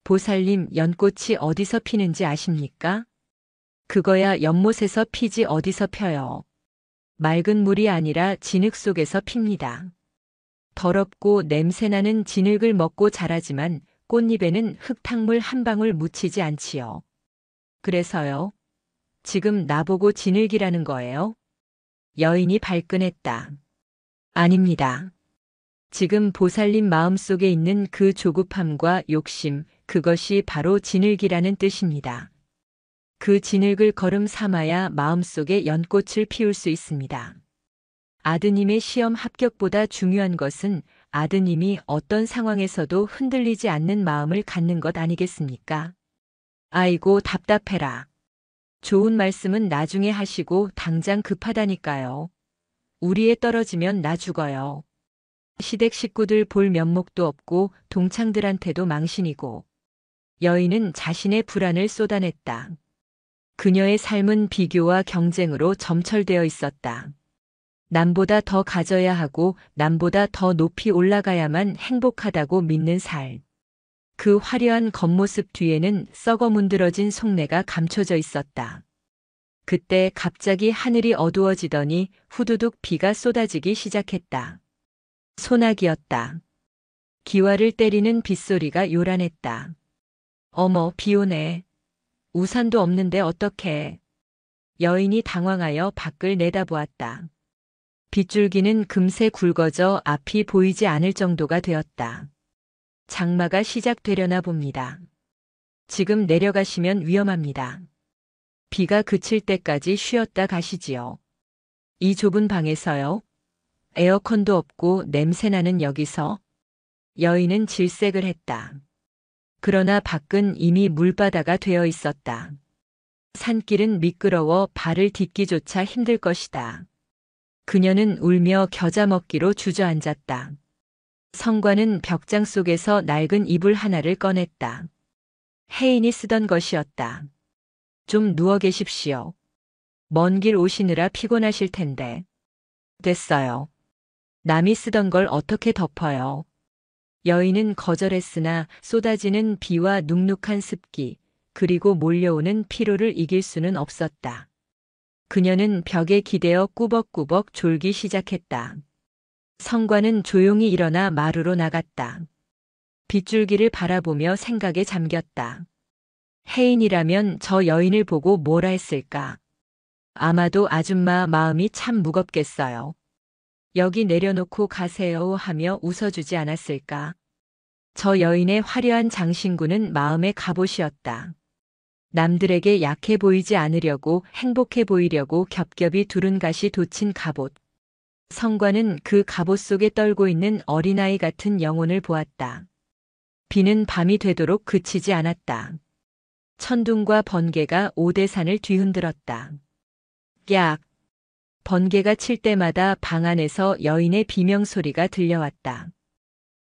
A: 보살님, 연꽃이 어디서 피는지 아십니까? 그거야 연못에서 피지 어디서 펴요. 맑은 물이 아니라 진흙 속에서 핍니다. 더럽고 냄새나는 진흙을 먹고 자라지만 꽃잎에는 흙탕물 한 방울 묻히지 않지요. 그래서요. 지금 나보고 진흙이라는 거예요? 여인이 발끈했다. 아닙니다. 지금 보살님 마음속에 있는 그 조급함과 욕심, 그것이 바로 진흙이라는 뜻입니다. 그 진흙을 걸음 삼아야 마음속에 연꽃을 피울 수 있습니다. 아드님의 시험 합격보다 중요한 것은 아드님이 어떤 상황에서도 흔들리지 않는 마음을 갖는 것 아니겠습니까? 아이고 답답해라. 좋은 말씀은 나중에 하시고 당장 급하다니까요. 우리에 떨어지면 나 죽어요. 시댁 식구들 볼 면목도 없고 동창들한테도 망신이고. 여인은 자신의 불안을 쏟아냈다. 그녀의 삶은 비교와 경쟁으로 점철되어 있었다. 남보다 더 가져야 하고 남보다 더 높이 올라가야만 행복하다고 믿는 살. 그 화려한 겉모습 뒤에는 썩어 문드러진 속내가 감춰져 있었다. 그때 갑자기 하늘이 어두워지더니 후두둑 비가 쏟아지기 시작했다. 소나기였다. 기와를 때리는 빗소리가 요란했다. 어머, 비 오네. 우산도 없는데 어떡해. 여인이 당황하여 밖을 내다보았다. 빗줄기는 금세 굵어져 앞이 보이지 않을 정도가 되었다. 장마가 시작되려나 봅니다. 지금 내려가시면 위험합니다. 비가 그칠 때까지 쉬었다 가시지요. 이 좁은 방에서요? 에어컨도 없고 냄새나는 여기서? 여인은 질색을 했다. 그러나 밖은 이미 물바다가 되어 있었다. 산길은 미끄러워 발을 딛기조차 힘들 것이다. 그녀는 울며 겨자 먹기로 주저앉았다. 성관은 벽장 속에서 낡은 이불 하나를 꺼냈다. 혜인이 쓰던 것이었다. 좀 누워 계십시오. 먼 길 오시느라 피곤하실 텐데. 됐어요. 남이 쓰던 걸 어떻게 덮어요. 여인은 거절했으나 쏟아지는 비와 눅눅한 습기, 그리고 몰려오는 피로를 이길 수는 없었다. 그녀는 벽에 기대어 꾸벅꾸벅 졸기 시작했다. 성관은 조용히 일어나 마루로 나갔다. 빗줄기를 바라보며 생각에 잠겼다. 혜인이라면 저 여인을 보고 뭐라 했을까? 아마도 아줌마 마음이 참 무겁겠어요. 여기 내려놓고 가세요 하며 웃어주지 않았을까? 저 여인의 화려한 장신구는 마음의 갑옷이었다. 남들에게 약해 보이지 않으려고 행복해 보이려고 겹겹이 두른 가시 돋친 갑옷. 성관은 그 갑옷 속에 떨고 있는 어린아이 같은 영혼을 보았다. 비는 밤이 되도록 그치지 않았다. 천둥과 번개가 오대산을 뒤흔들었다. 약! 번개가 칠 때마다 방 안에서 여인의 비명소리가 들려왔다.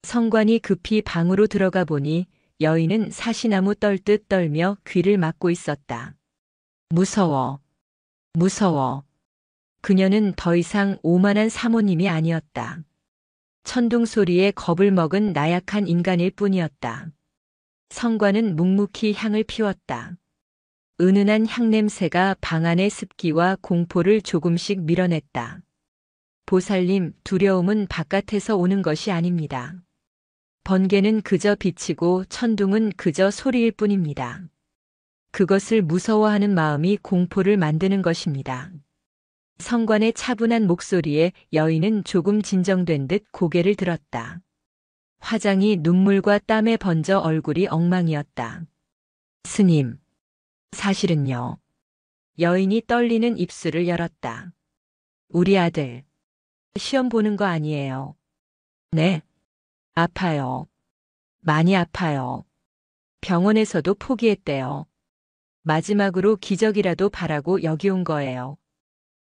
A: 성관이 급히 방으로 들어가 보니 여인은 사시나무 떨듯 떨며 귀를 막고 있었다. 무서워. 무서워. 그녀는 더 이상 오만한 사모님이 아니었다. 천둥 소리에 겁을 먹은 나약한 인간일 뿐이었다. 성관은 묵묵히 향을 피웠다. 은은한 향냄새가 방 안의 습기와 공포를 조금씩 밀어냈다. 보살님, 두려움은 바깥에서 오는 것이 아닙니다. 번개는 그저 비치고 천둥은 그저 소리일 뿐입니다. 그것을 무서워하는 마음이 공포를 만드는 것입니다. 성관의 차분한 목소리에 여인은 조금 진정된 듯 고개를 들었다. 화장이 눈물과 땀에 번져 얼굴이 엉망이었다. 스님. 사실은요. 여인이 떨리는 입술을 열었다. 우리 아들. 시험 보는 거 아니에요. 네. 아파요. 많이 아파요. 병원에서도 포기했대요. 마지막으로 기적이라도 바라고 여기 온 거예요.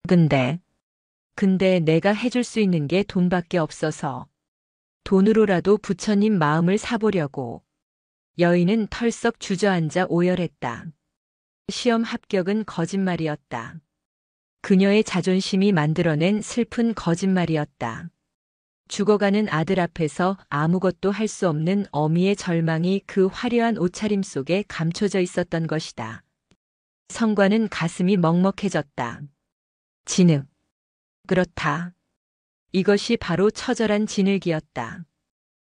A: 근데 내가 해줄 수 있는 게 돈밖에 없어서. 돈으로라도 부처님 마음을 사보려고. 여인은 털썩 주저앉아 오열했다. 시험 합격은 거짓말이었다. 그녀의 자존심이 만들어낸 슬픈 거짓말이었다. 죽어가는 아들 앞에서 아무것도 할 수 없는 어미의 절망이 그 화려한 옷차림 속에 감춰져 있었던 것이다. 성관은 가슴이 먹먹해졌다. 진흙. 그렇다. 이것이 바로 처절한 진흙이었다.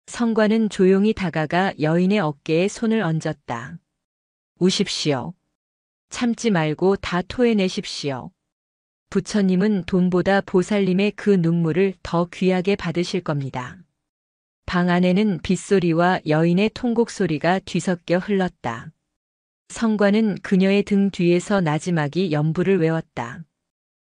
A: 성관은 조용히 다가가 여인의 어깨에 손을 얹었다. 우십시오. 참지 말고 다 토해내십시오. 부처님은 돈보다 보살님의 그 눈물을 더 귀하게 받으실 겁니다. 방 안에는 빗소리와 여인의 통곡 소리가 뒤섞여 흘렀다. 성관은 그녀의 등 뒤에서 나지막이 연부를 외웠다.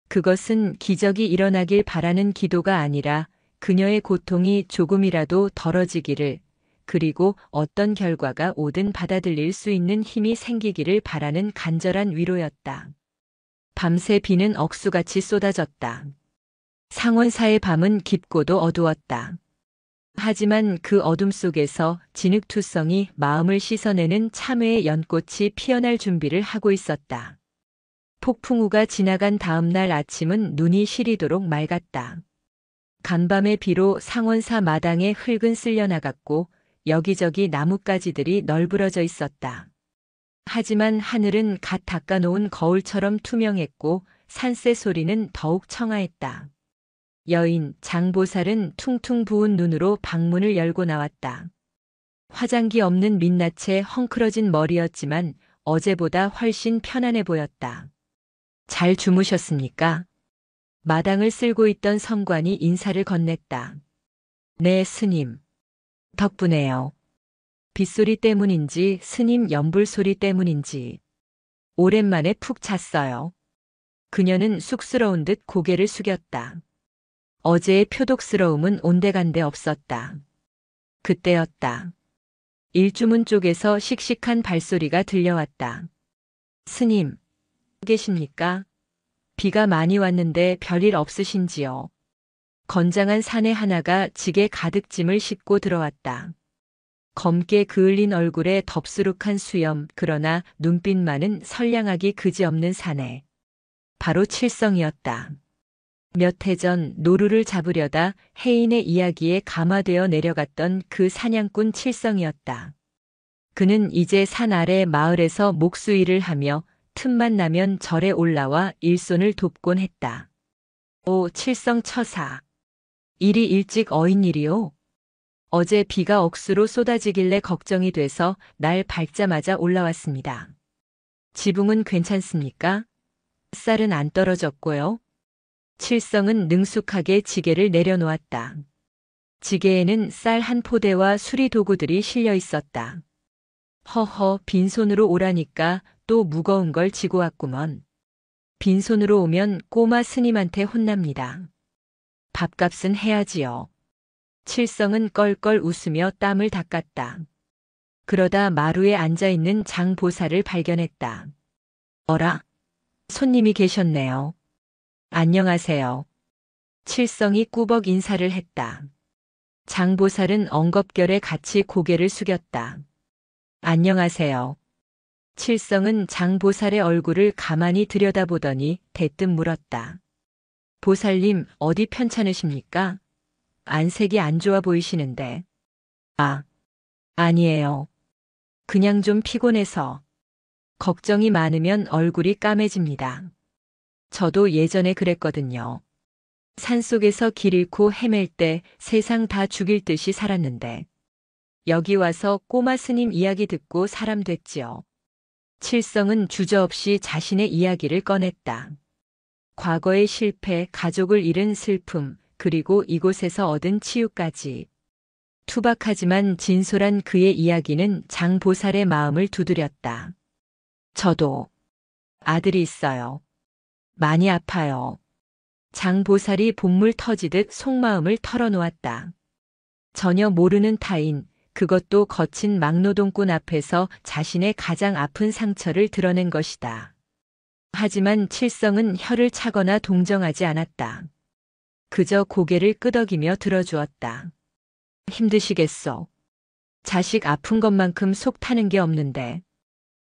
A: 그것은 기적이 일어나길 바라는 기도가 아니라 그녀의 고통이 조금이라도 덜어지기를, 그리고 어떤 결과가 오든 받아들일 수 있는 힘이 생기기를 바라는 간절한 위로였다. 밤새 비는 억수같이 쏟아졌다. 상원사의 밤은 깊고도 어두웠다. 하지만 그 어둠 속에서 진흙투성이 마음을 씻어내는 참회의 연꽃이 피어날 준비를 하고 있었다. 폭풍우가 지나간 다음 날 아침은 눈이 시리도록 맑았다. 간밤의 비로 상원사 마당에 흙은 쓸려나갔고 여기저기 나뭇가지들이 널브러져 있었다. 하지만 하늘은 갓 닦아놓은 거울처럼 투명했고 산새 소리는 더욱 청아했다. 여인 장보살은 퉁퉁 부은 눈으로 방문을 열고 나왔다. 화장기 없는 민낯에 헝클어진 머리였지만 어제보다 훨씬 편안해 보였다. 잘 주무셨습니까? 마당을 쓸고 있던 성관이 인사를 건넸다. 네, 스님. 덕분에요. 빗소리 때문인지 스님 연불 소리 때문인지 오랜만에 푹 잤어요. 그녀는 쑥스러운 듯 고개를 숙였다. 어제의 표독스러움은 온데간데 없었다. 그때였다. 일주문 쪽에서 씩씩한 발소리가 들려왔다. 스님, 계십니까? 비가 많이 왔는데 별일 없으신지요? 건장한 사내 하나가 지게 가득 짐을 싣고 들어왔다. 검게 그을린 얼굴에 덥수룩한 수염, 그러나 눈빛만은 선량하기 그지없는 사내. 바로 칠성이었다. 몇 해 전 노루를 잡으려다 해인의 이야기에 감화되어 내려갔던 그 사냥꾼 칠성이었다. 그는 이제 산 아래 마을에서 목수일을 하며 틈만 나면 절에 올라와 일손을 돕곤 했다. 오, 칠성 처사. 일이 일찍 어인일이오? 어제 비가 억수로 쏟아지길래 걱정이 돼서 날 밝자마자 올라왔습니다. 지붕은 괜찮습니까? 쌀은 안 떨어졌고요. 칠성은 능숙하게 지게를 내려놓았다. 지게에는 쌀 한 포대와 수리 도구들이 실려 있었다. 허허, 빈손으로 오라니까 또 무거운 걸 지고 왔구먼. 빈손으로 오면 꼬마 스님한테 혼납니다. 밥값은 해야지요. 칠성은 껄껄 웃으며 땀을 닦았다. 그러다 마루에 앉아있는 장보살을 발견했다. 어라? 손님이 계셨네요. 안녕하세요. 칠성이 꾸벅 인사를 했다. 장보살은 엉겁결에 같이 고개를 숙였다. 안녕하세요. 칠성은 장보살의 얼굴을 가만히 들여다보더니 대뜸 물었다. 보살님, 어디 편찮으십니까? 안색이 안 좋아 보이시는데. 아, 아니에요. 그냥 좀 피곤해서. 걱정이 많으면 얼굴이 까매집니다. 저도 예전에 그랬거든요. 산속에서 길 잃고 헤맬 때 세상 다 죽일 듯이 살았는데. 여기 와서 꼬마 스님 이야기 듣고 사람 됐지요. 칠성은 주저없이 자신의 이야기를 꺼냈다. 과거의 실패, 가족을 잃은 슬픔, 그리고 이곳에서 얻은 치유까지. 투박하지만 진솔한 그의 이야기는 장보살의 마음을 두드렸다. 저도 아들이 있어요. 많이 아파요. 장보살이 본물 터지듯 속마음을 털어놓았다. 전혀 모르는 타인, 그것도 거친 막노동꾼 앞에서 자신의 가장 아픈 상처를 드러낸 것이다. 하지만 칠성은 혀를 차거나 동정하지 않았다. 그저 고개를 끄덕이며 들어주었다. 힘드시겠소. 자식 아픈 것만큼 속 타는 게 없는데.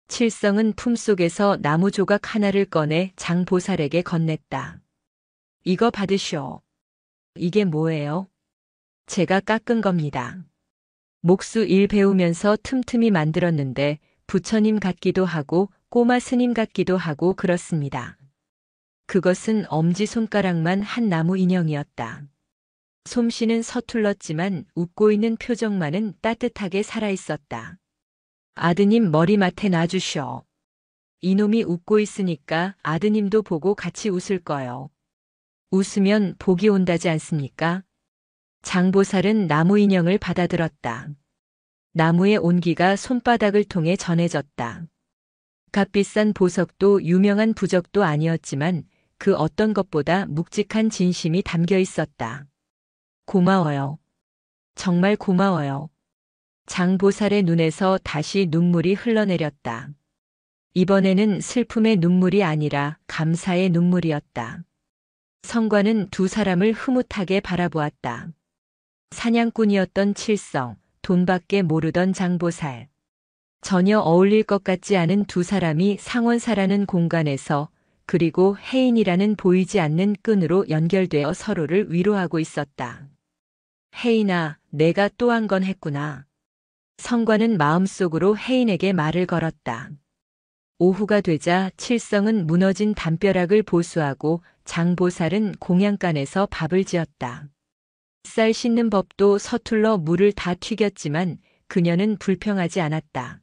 A: 칠성은 품속에서 나무 조각 하나를 꺼내 장보살에게 건넸다. 이거 받으시오. 이게 뭐예요? 제가 깎은 겁니다. 목수 일 배우면서 틈틈이 만들었는데 부처님 같기도 하고 꼬마 스님 같기도 하고 그렇습니다. 그것은 엄지손가락만 한 나무 인형이었다. 솜씨는 서툴렀지만 웃고 있는 표정만은 따뜻하게 살아있었다. 아드님 머리맡에 놔주셔. 이놈이 웃고 있으니까 아드님도 보고 같이 웃을 거요. 웃으면 복이 온다지 않습니까? 장보살은 나무 인형을 받아들었다. 나무의 온기가 손바닥을 통해 전해졌다. 값비싼 보석도 유명한 부적도 아니었지만 그 어떤 것보다 묵직한 진심이 담겨 있었다. 고마워요. 정말 고마워요. 장보살의 눈에서 다시 눈물이 흘러내렸다. 이번에는 슬픔의 눈물이 아니라 감사의 눈물이었다. 성관은 두 사람을 흐뭇하게 바라보았다. 사냥꾼이었던 칠성, 돈밖에 모르던 장보살. 전혀 어울릴 것 같지 않은 두 사람이 상원사라는 공간에서 그리고 혜인이라는 보이지 않는 끈으로 연결되어 서로를 위로하고 있었다. 혜인아, 내가 또 한 건 했구나. 성관은 마음속으로 혜인에게 말을 걸었다. 오후가 되자 칠성은 무너진 담벼락을 보수하고 장보살은 공양간에서 밥을 지었다. 쌀 씻는 법도 서툴러 물을 다 튀겼지만 그녀는 불평하지 않았다.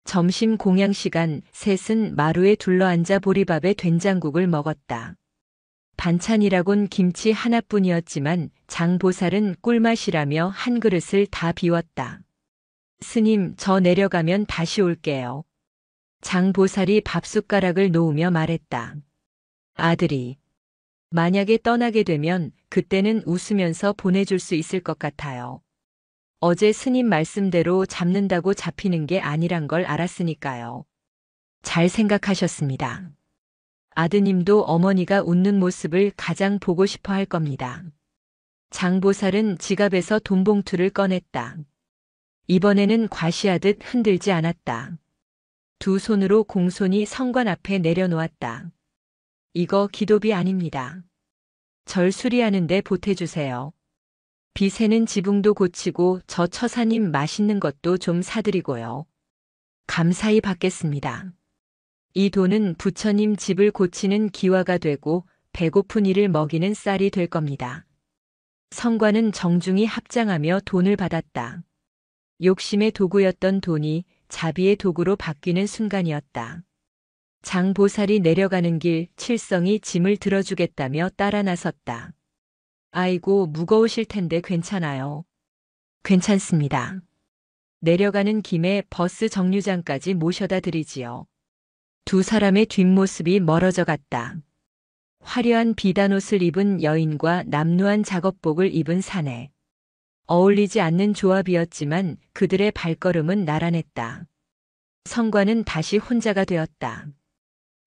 A: 점심 공양 시간 셋은 마루에 둘러앉아 보리밥에 된장국을 먹었다. 반찬이라곤 김치 하나뿐이었지만 장보살은 꿀맛이라며 한 그릇을 다 비웠다. 스님, 저 내려가면 다시 올게요. 장보살이 밥숟가락을 놓으며 말했다. 아들이 만약에 떠나게 되면 그때는 웃으면서 보내줄 수 있을 것 같아요. 어제 스님 말씀대로 잡는다고 잡히는 게 아니란 걸 알았으니까요. 잘 생각하셨습니다. 아드님도 어머니가 웃는 모습을 가장 보고 싶어 할 겁니다. 장보살은 지갑에서 돈봉투를 꺼냈다. 이번에는 과시하듯 흔들지 않았다. 두 손으로 공손히 성관 앞에 내려놓았다. 이거 기도비 아닙니다. 절 수리하는데 보태주세요. 빚에는 지붕도 고치고 저 처사님 맛있는 것도 좀 사드리고요. 감사히 받겠습니다. 이 돈은 부처님 집을 고치는 기화가 되고 배고픈 이를 먹이는 쌀이 될 겁니다. 성관은 정중히 합장하며 돈을 받았다. 욕심의 도구였던 돈이 자비의 도구로 바뀌는 순간이었다. 장보살이 내려가는 길 칠성이 짐을 들어주겠다며 따라 나섰다. 아이고, 무거우실 텐데 괜찮아요. 괜찮습니다. 내려가는 김에 버스 정류장까지 모셔다 드리지요. 두 사람의 뒷모습이 멀어져 갔다. 화려한 비단옷을 입은 여인과 남루한 작업복을 입은 사내. 어울리지 않는 조합이었지만 그들의 발걸음은 나란했다. 성관은 다시 혼자가 되었다.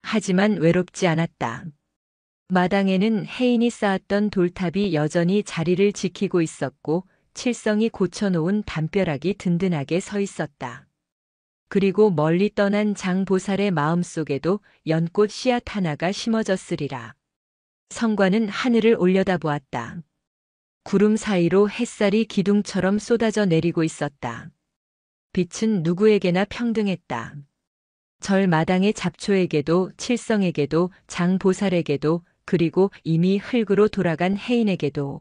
A: 하지만 외롭지 않았다. 마당에는 혜인이 쌓았던 돌탑이 여전히 자리를 지키고 있었고 칠성이 고쳐놓은 담벼락이 든든하게 서 있었다. 그리고 멀리 떠난 장보살의 마음속에도 연꽃 씨앗 하나가 심어졌으리라. 성관은 하늘을 올려다보았다. 구름 사이로 햇살이 기둥처럼 쏟아져 내리고 있었다. 빛은 누구에게나 평등했다. 절 마당의 잡초에게도 칠성에게도 장보살에게도 그리고 이미 흙으로 돌아간 혜인에게도.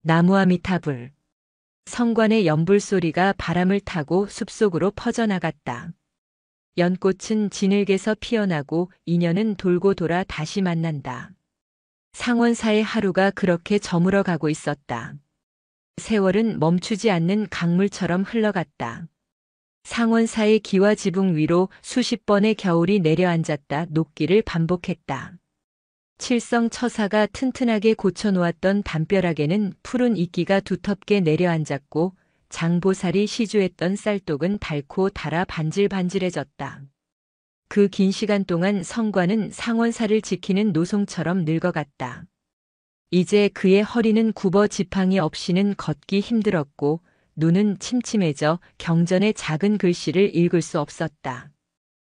A: 나무아미타불. 성관의 연불 소리가 바람을 타고 숲속으로 퍼져나갔다. 연꽃은 진흙에서 피어나고 인연은 돌고 돌아 다시 만난다. 상원사의 하루가 그렇게 저물어 가고 있었다. 세월은 멈추지 않는 강물처럼 흘러갔다. 상원사의 기와 지붕 위로 수십 번의 겨울이 내려앉았다 녹기를 반복했다. 칠성 처사가 튼튼하게 고쳐놓았던 담벼락에는 푸른 이끼가 두텁게 내려앉았고 장보살이 시주했던 쌀독은 닳고 달아 반질반질해졌다. 그 긴 시간 동안 성관은 상원사를 지키는 노송처럼 늙어갔다. 이제 그의 허리는 굽어 지팡이 없이는 걷기 힘들었고 눈은 침침해져 경전의 작은 글씨를 읽을 수 없었다.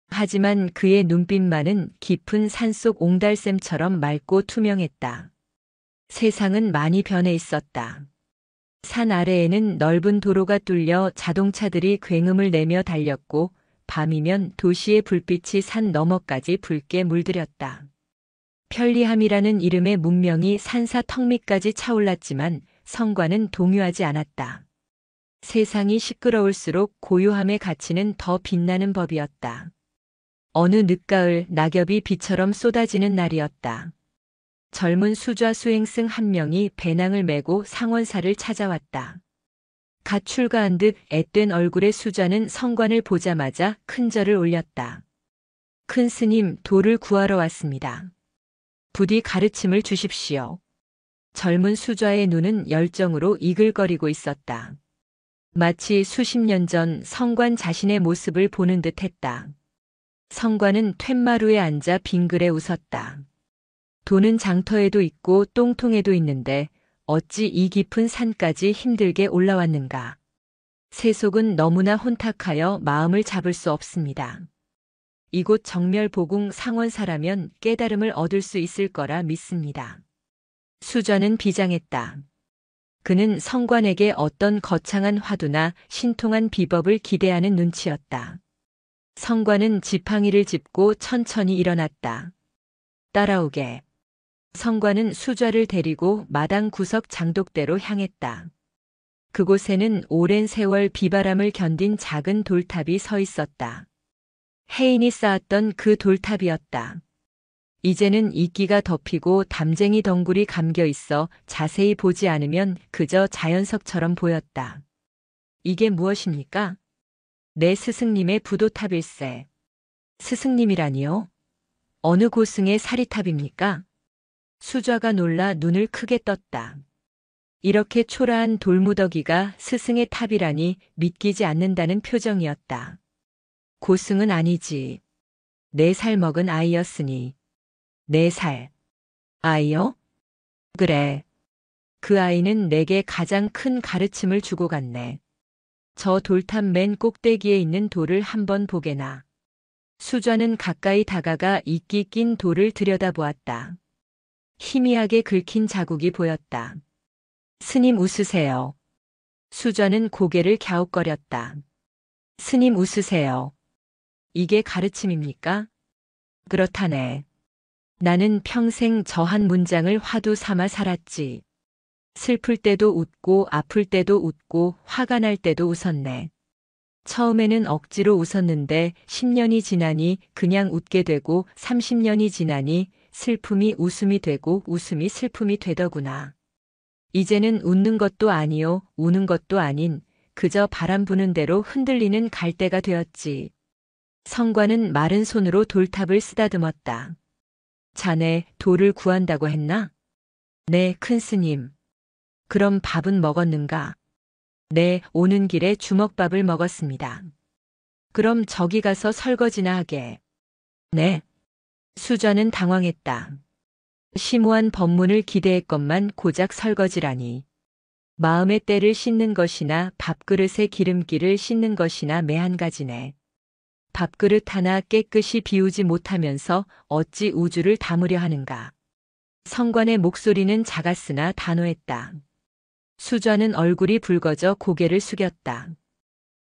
A: 하지만 그의 눈빛만은 깊은 산속 옹달샘처럼 맑고 투명했다. 세상은 많이 변해 있었다. 산 아래에는 넓은 도로가 뚫려 자동차들이 굉음을 내며 달렸고 밤이면 도시의 불빛이 산 너머까지 붉게 물들였다. 편리함이라는 이름의 문명이 산사 턱 밑까지 차올랐지만 성관은 동요하지 않았다. 세상이 시끄러울수록 고요함의 가치는 더 빛나는 법이었다. 어느 늦가을 낙엽이 비처럼 쏟아지는 날이었다. 젊은 수좌 수행승 한 명이 배낭을 메고 상원사를 찾아왔다. 갓 출가한 듯 앳된 얼굴의 수좌는 성관을 보자마자 큰 절을 올렸다. 큰 스님, 돌을 구하러 왔습니다. 부디 가르침을 주십시오. 젊은 수좌의 눈은 열정으로 이글거리고 있었다. 마치 수십 년 전 성관 자신의 모습을 보는 듯 했다. 성관은 툇마루에 앉아 빙그레 웃었다. 돈은 장터에도 있고 똥통에도 있는데 어찌 이 깊은 산까지 힘들게 올라왔는가. 세속은 너무나 혼탁하여 마음을 잡을 수 없습니다. 이곳 정멸보궁 상원사라면 깨달음을 얻을 수 있을 거라 믿습니다. 수좌는 비장했다. 그는 성관에게 어떤 거창한 화두나 신통한 비법을 기대하는 눈치였다. 성관은 지팡이를 짚고 천천히 일어났다. 따라오게. 성관은 수좌를 데리고 마당 구석 장독대로 향했다. 그곳에는 오랜 세월 비바람을 견딘 작은 돌탑이 서 있었다. 해인이 쌓았던 그 돌탑이었다. 이제는 이끼가 덮이고 담쟁이 덩굴이 감겨 있어 자세히 보지 않으면 그저 자연석처럼 보였다. 이게 무엇입니까? 내 스승님의 부도탑일세. 스승님이라니요? 어느 고승의 사리탑입니까? 수좌가 놀라 눈을 크게 떴다. 이렇게 초라한 돌무더기가 스승의 탑이라니 믿기지 않는다는 표정이었다. 고승은 아니지. 4살 먹은 아이였으니. 4살. 아이요? 그래. 그 아이는 내게 가장 큰 가르침을 주고 갔네. 저 돌탑 맨 꼭대기에 있는 돌을 한번 보게나. 수좌는 가까이 다가가 이끼 낀 돌을 들여다보았다. 희미하게 긁힌 자국이 보였다. 스님 웃으세요. 수좌는 고개를 갸웃거렸다. 스님 웃으세요. 이게 가르침입니까? 그렇다네. 나는 평생 저 한 문장을 화두 삼아 살았지. 슬플 때도 웃고 아플 때도 웃고 화가 날 때도 웃었네. 처음에는 억지로 웃었는데 10년이 지나니 그냥 웃게 되고 30년이 지나니 슬픔이 웃음이 되고 웃음이 슬픔이 되더구나. 이제는 웃는 것도 아니요 우는 것도 아닌 그저 바람 부는 대로 흔들리는 갈대가 되었지. 성관은 마른 손으로 돌탑을 쓰다듬었다. 자네 돌을 구한다고 했나? 네, 큰 스님. 그럼 밥은 먹었는가? 네, 오는 길에 주먹밥을 먹었습니다. 그럼 저기 가서 설거지나 하게. 네. 수좌는 당황했다. 심오한 법문을 기대했건만 고작 설거지라니. 마음의 때를 씻는 것이나 밥그릇의 기름기를 씻는 것이나 매 한 가지네. 밥그릇 하나 깨끗이 비우지 못하면서 어찌 우주를 담으려 하는가. 성관의 목소리는 작았으나 단호했다. 수좌는 얼굴이 붉어져 고개를 숙였다.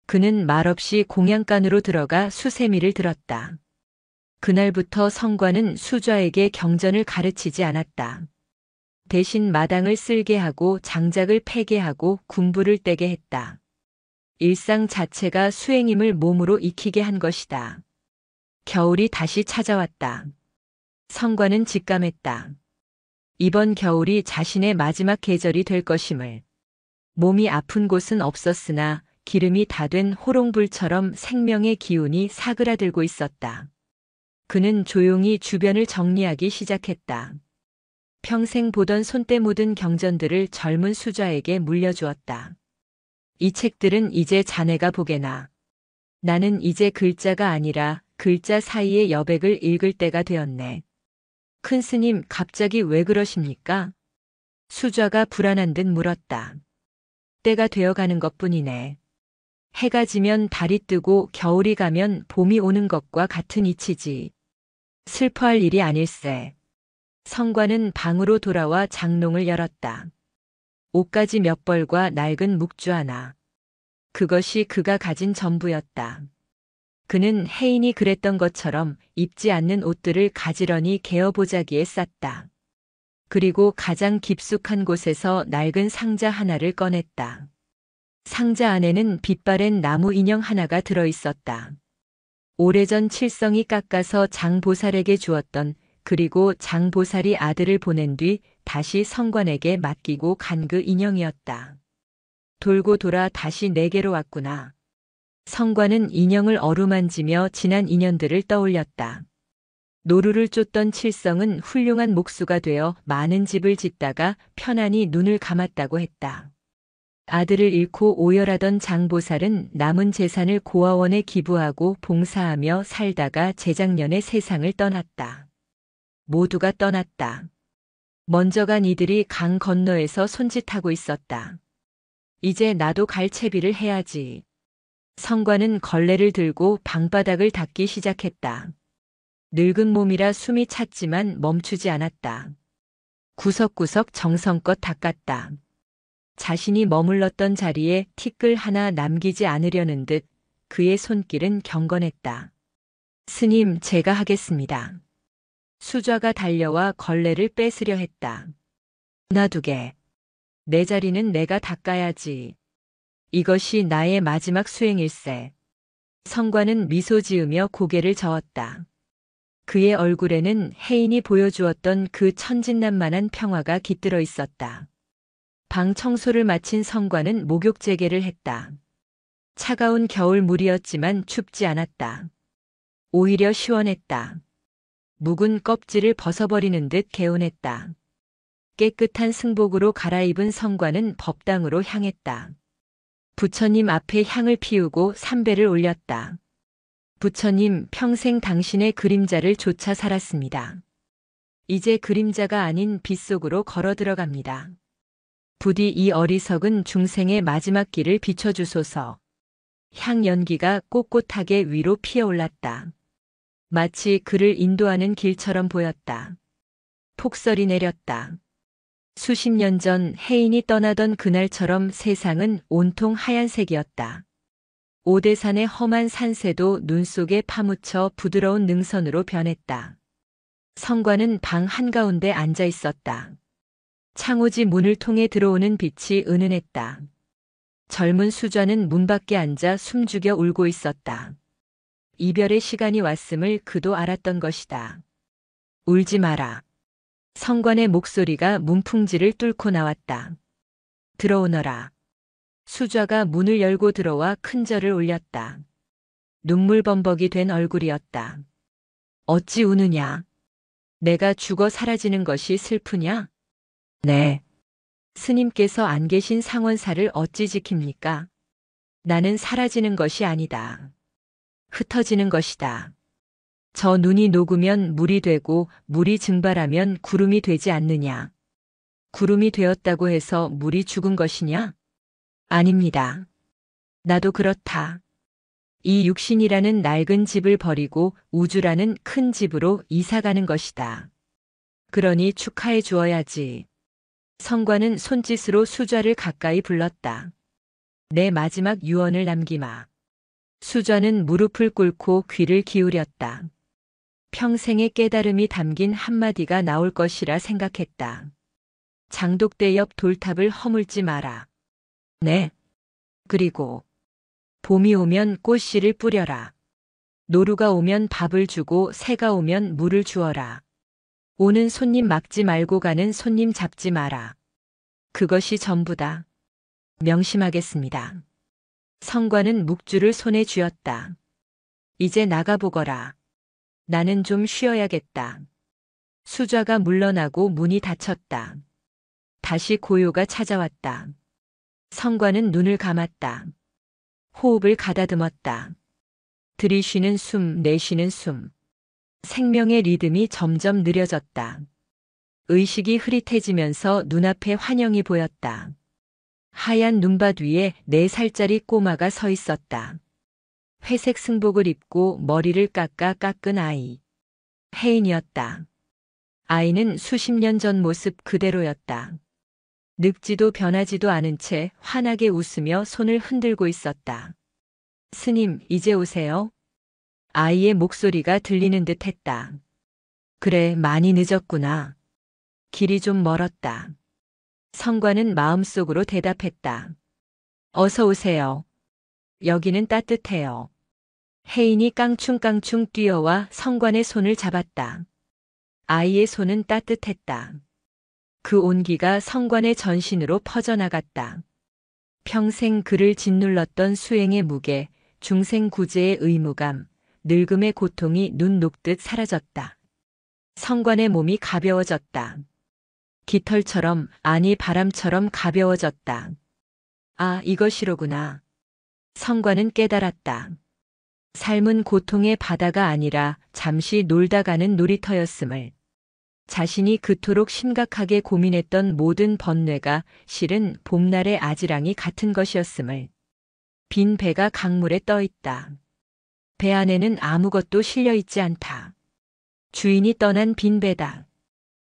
A: 그는 말없이 공양간으로 들어가 수세미를 들었다. 그날부터 성관은 수좌에게 경전을 가르치지 않았다. 대신 마당을 쓸게 하고 장작을 패게 하고 군부를 떼게 했다. 일상 자체가 수행임을 몸으로 익히게 한 것이다. 겨울이 다시 찾아왔다. 성관은 직감했다. 이번 겨울이 자신의 마지막 계절이 될 것임을. 몸이 아픈 곳은 없었으나 기름이 다 된 호롱불처럼 생명의 기운이 사그라들고 있었다. 그는 조용히 주변을 정리하기 시작했다. 평생 보던 손때 묻은 경전들을 젊은 수좌에게 물려주었다. 이 책들은 이제 자네가 보게나. 나는 이제 글자가 아니라 글자 사이의 여백을 읽을 때가 되었네. 큰 스님, 갑자기 왜 그러십니까? 수좌가 불안한 듯 물었다. 때가 되어가는 것뿐이네. 해가 지면 달이 뜨고 겨울이 가면 봄이 오는 것과 같은 이치지. 슬퍼할 일이 아닐세. 성관은 방으로 돌아와 장롱을 열었다. 옷가지 몇 벌과 낡은 묵주 하나. 그것이 그가 가진 전부였다. 그는 혜인이 그랬던 것처럼 입지 않는 옷들을 가지런히 개어보자기에 쌌다. 그리고 가장 깊숙한 곳에서 낡은 상자 하나를 꺼냈다. 상자 안에는 빛바랜 나무 인형 하나가 들어 있었다. 오래전 칠성이 깎아서 장보살에게 주었던, 그리고 장보살이 아들을 보낸 뒤 다시 성관에게 맡기고 간 그 인형이었다. 돌고 돌아 다시 내게로 왔구나. 성관은 인형을 어루만지며 지난 인연들을 떠올렸다. 노루를 쫓던 칠성은 훌륭한 목수가 되어 많은 집을 짓다가 편안히 눈을 감았다고 했다. 아들을 잃고 오열하던 장보살은 남은 재산을 고아원에 기부하고 봉사하며 살다가 재작년에 세상을 떠났다. 모두가 떠났다. 먼저 간 이들이 강 건너에서 손짓하고 있었다. 이제 나도 갈채비를 해야지. 성관은 걸레를 들고 방바닥을 닦기 시작했다. 늙은 몸이라 숨이 찼지만 멈추지 않았다. 구석구석 정성껏 닦았다. 자신이 머물렀던 자리에 티끌 하나 남기지 않으려는 듯 그의 손길은 경건했다. 스님, 제가 하겠습니다. 수좌가 달려와 걸레를 뺏으려 했다. 놔두게. 내 자리는 내가 닦아야지. 이것이 나의 마지막 수행일세. 성관은 미소 지으며 고개를 저었다. 그의 얼굴에는 혜인이 보여주었던 그 천진난만한 평화가 깃들어 있었다. 방 청소를 마친 성관은 목욕 재개를 했다. 차가운 겨울물이었지만 춥지 않았다. 오히려 시원했다. 묵은 껍질을 벗어버리는 듯 개운했다. 깨끗한 승복으로 갈아입은 성관은 법당으로 향했다. 부처님 앞에 향을 피우고 삼배를 올렸다. 부처님, 평생 당신의 그림자를 쫓아 살았습니다. 이제 그림자가 아닌 빛 속으로 걸어 들어갑니다. 부디 이 어리석은 중생의 마지막 길을 비춰주소서. 향 연기가 꼿꼿하게 위로 피어올랐다. 마치 그를 인도하는 길처럼 보였다. 폭설이 내렸다. 수십 년 전 혜인이 떠나던 그날처럼 세상은 온통 하얀색이었다. 오대산의 험한 산새도 눈 속에 파묻혀 부드러운 능선으로 변했다. 성관은 방 한가운데 앉아 있었다. 창호지 문을 통해 들어오는 빛이 은은했다. 젊은 수좌는 문 밖에 앉아 숨죽여 울고 있었다. 이별의 시간이 왔음을 그도 알았던 것이다. 울지 마라. 성관의 목소리가 문풍지를 뚫고 나왔다. 들어오너라. 수좌가 문을 열고 들어와 큰 절을 올렸다. 눈물범벅이 된 얼굴이었다. 어찌 우느냐? 내가 죽어 사라지는 것이 슬프냐? 네. 스님께서 안 계신 상원사를 어찌 지킵니까? 나는 사라지는 것이 아니다. 흩어지는 것이다. 저 눈이 녹으면 물이 되고 물이 증발하면 구름이 되지 않느냐? 구름이 되었다고 해서 물이 죽은 것이냐? 아닙니다. 나도 그렇다. 이 육신이라는 낡은 집을 버리고 우주라는 큰 집으로 이사가는 것이다. 그러니 축하해 주어야지. 성관은 손짓으로 수좌를 가까이 불렀다. 내 마지막 유언을 남기마. 수좌는 무릎을 꿇고 귀를 기울였다. 평생의 깨달음이 담긴 한마디가 나올 것이라 생각했다. 장독대 옆 돌탑을 허물지 마라. 네. 그리고 봄이 오면 꽃씨를 뿌려라. 노루가 오면 밥을 주고 새가 오면 물을 주어라. 오는 손님 막지 말고 가는 손님 잡지 마라. 그것이 전부다. 명심하겠습니다. 성관은 묵주를 손에 쥐었다. 이제 나가보거라. 나는 좀 쉬어야겠다. 수좌가 물러나고 문이 닫혔다. 다시 고요가 찾아왔다. 성관은 눈을 감았다. 호흡을 가다듬었다. 들이쉬는 숨, 내쉬는 숨. 생명의 리듬이 점점 느려졌다. 의식이 흐릿해지면서 눈앞에 환영이 보였다. 하얀 눈밭 위에 4살짜리 꼬마가 서 있었다. 회색 승복을 입고 머리를 깎은 아이. 혜인이었다. 아이는 수십 년 전 모습 그대로였다. 늙지도 변하지도 않은 채 환하게 웃으며 손을 흔들고 있었다. 스님, 이제 오세요. 아이의 목소리가 들리는 듯 했다. 그래, 많이 늦었구나. 길이 좀 멀었다. 성관은 마음속으로 대답했다. 어서 오세요. 여기는 따뜻해요. 혜인이 깡충깡충 뛰어와 성관의 손을 잡았다. 아이의 손은 따뜻했다. 그 온기가 성관의 전신으로 퍼져나갔다. 평생 그를 짓눌렀던 수행의 무게, 중생구제의 의무감, 늙음의 고통이 눈 녹듯 사라졌다. 성관의 몸이 가벼워졌다. 깃털처럼, 아니 바람처럼 가벼워졌다. 아, 이것이로구나. 성관은 깨달았다. 삶은 고통의 바다가 아니라 잠시 놀다 가는 놀이터였음을. 자신이 그토록 심각하게 고민했던 모든 번뇌가 실은 봄날의 아지랑이 같은 것이었음을. 빈 배가 강물에 떠 있다. 배 안에는 아무것도 실려 있지 않다. 주인이 떠난 빈 배다.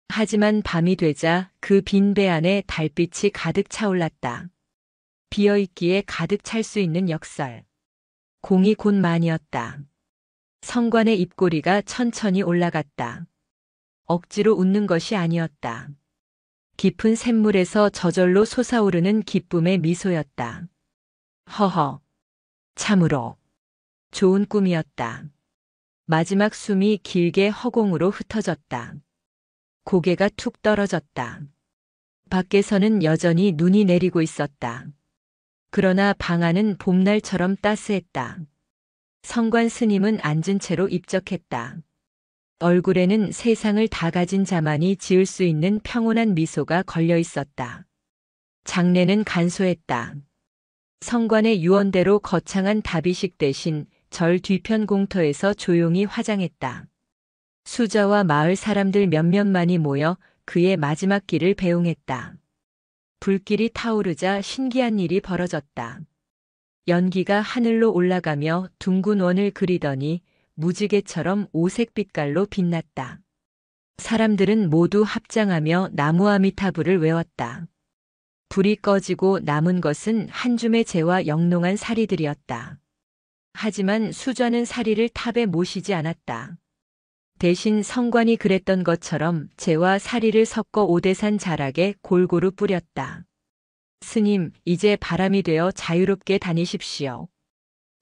A: 하지만 밤이 되자 그 빈 배 안에 달빛이 가득 차올랐다. 비어있기에 가득 찰 수 있는 역설. 공이 곧 만이었다. 성관의 입꼬리가 천천히 올라갔다. 억지로 웃는 것이 아니었다. 깊은 샘물에서 저절로 솟아오르는 기쁨의 미소였다. 허허. 참으로. 좋은 꿈이었다. 마지막 숨이 길게 허공으로 흩어졌다. 고개가 툭 떨어졌다. 밖에서는 여전히 눈이 내리고 있었다. 그러나 방 안은 봄날처럼 따스했다. 성관 스님은 앉은 채로 입적했다. 얼굴에는 세상을 다 가진 자만이 지을 수 있는 평온한 미소가 걸려 있었다. 장례는 간소했다. 성관의 유언대로 거창한 다비식 대신 절 뒤편 공터에서 조용히 화장했다. 수자와 마을 사람들 몇몇만이 모여 그의 마지막 길을 배웅했다. 불길이 타오르자 신기한 일이 벌어졌다. 연기가 하늘로 올라가며 둥근 원을 그리더니 무지개처럼 오색 빛깔로 빛났다. 사람들은 모두 합장하며 나무아미타불을 외웠다. 불이 꺼지고 남은 것은 한 줌의 재와 영롱한 사리들이었다. 하지만 수저는 사리를 탑에 모시지 않았다. 대신 성관이 그랬던 것처럼 재와 사리를 섞어 오대산 자락에 골고루 뿌렸다. 스님, 이제 바람이 되어 자유롭게 다니십시오.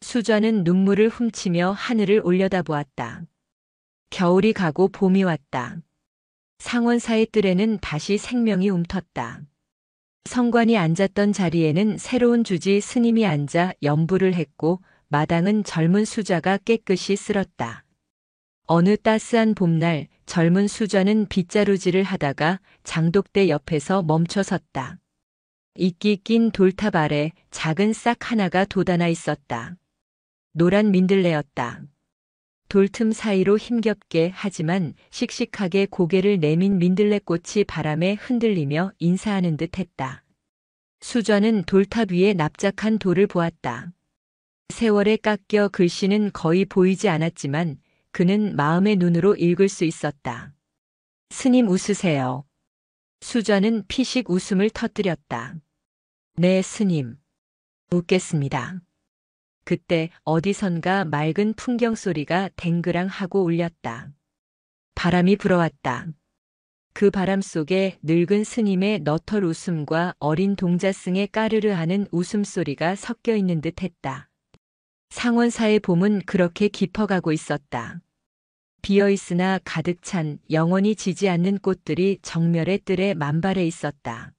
A: 수저는 눈물을 훔치며 하늘을 올려다보았다. 겨울이 가고 봄이 왔다. 상원사의 뜰에는 다시 생명이 움텄다. 성관이 앉았던 자리에는 새로운 주지 스님이 앉아 연부를 했고 마당은 젊은 수자가 깨끗이 쓸었다. 어느 따스한 봄날 젊은 수자는 빗자루질을 하다가 장독대 옆에서 멈춰 섰다. 이끼 낀 돌탑 아래 작은 싹 하나가 돋아나 있었다. 노란 민들레였다. 돌틈 사이로 힘겹게 하지만 씩씩하게 고개를 내민 민들레꽃이 바람에 흔들리며 인사하는 듯 했다. 수저는 돌탑 위에 납작한 돌을 보았다. 세월에 깎여 글씨는 거의 보이지 않았지만 그는 마음의 눈으로 읽을 수 있었다. 스님 웃으세요. 수저는 피식 웃음을 터뜨렸다. 네, 스님. 웃겠습니다. 그때 어디선가 맑은 풍경 소리가 댕그랑 하고 울렸다. 바람이 불어왔다. 그 바람 속에 늙은 스님의 너털 웃음과 어린 동자승의 까르르 하는 웃음소리가 섞여 있는 듯 했다. 상원사의 봄은 그렇게 깊어가고 있었다. 비어있으나 가득 찬 영원히 지지 않는 꽃들이 정멸의 뜰에 만발해 있었다.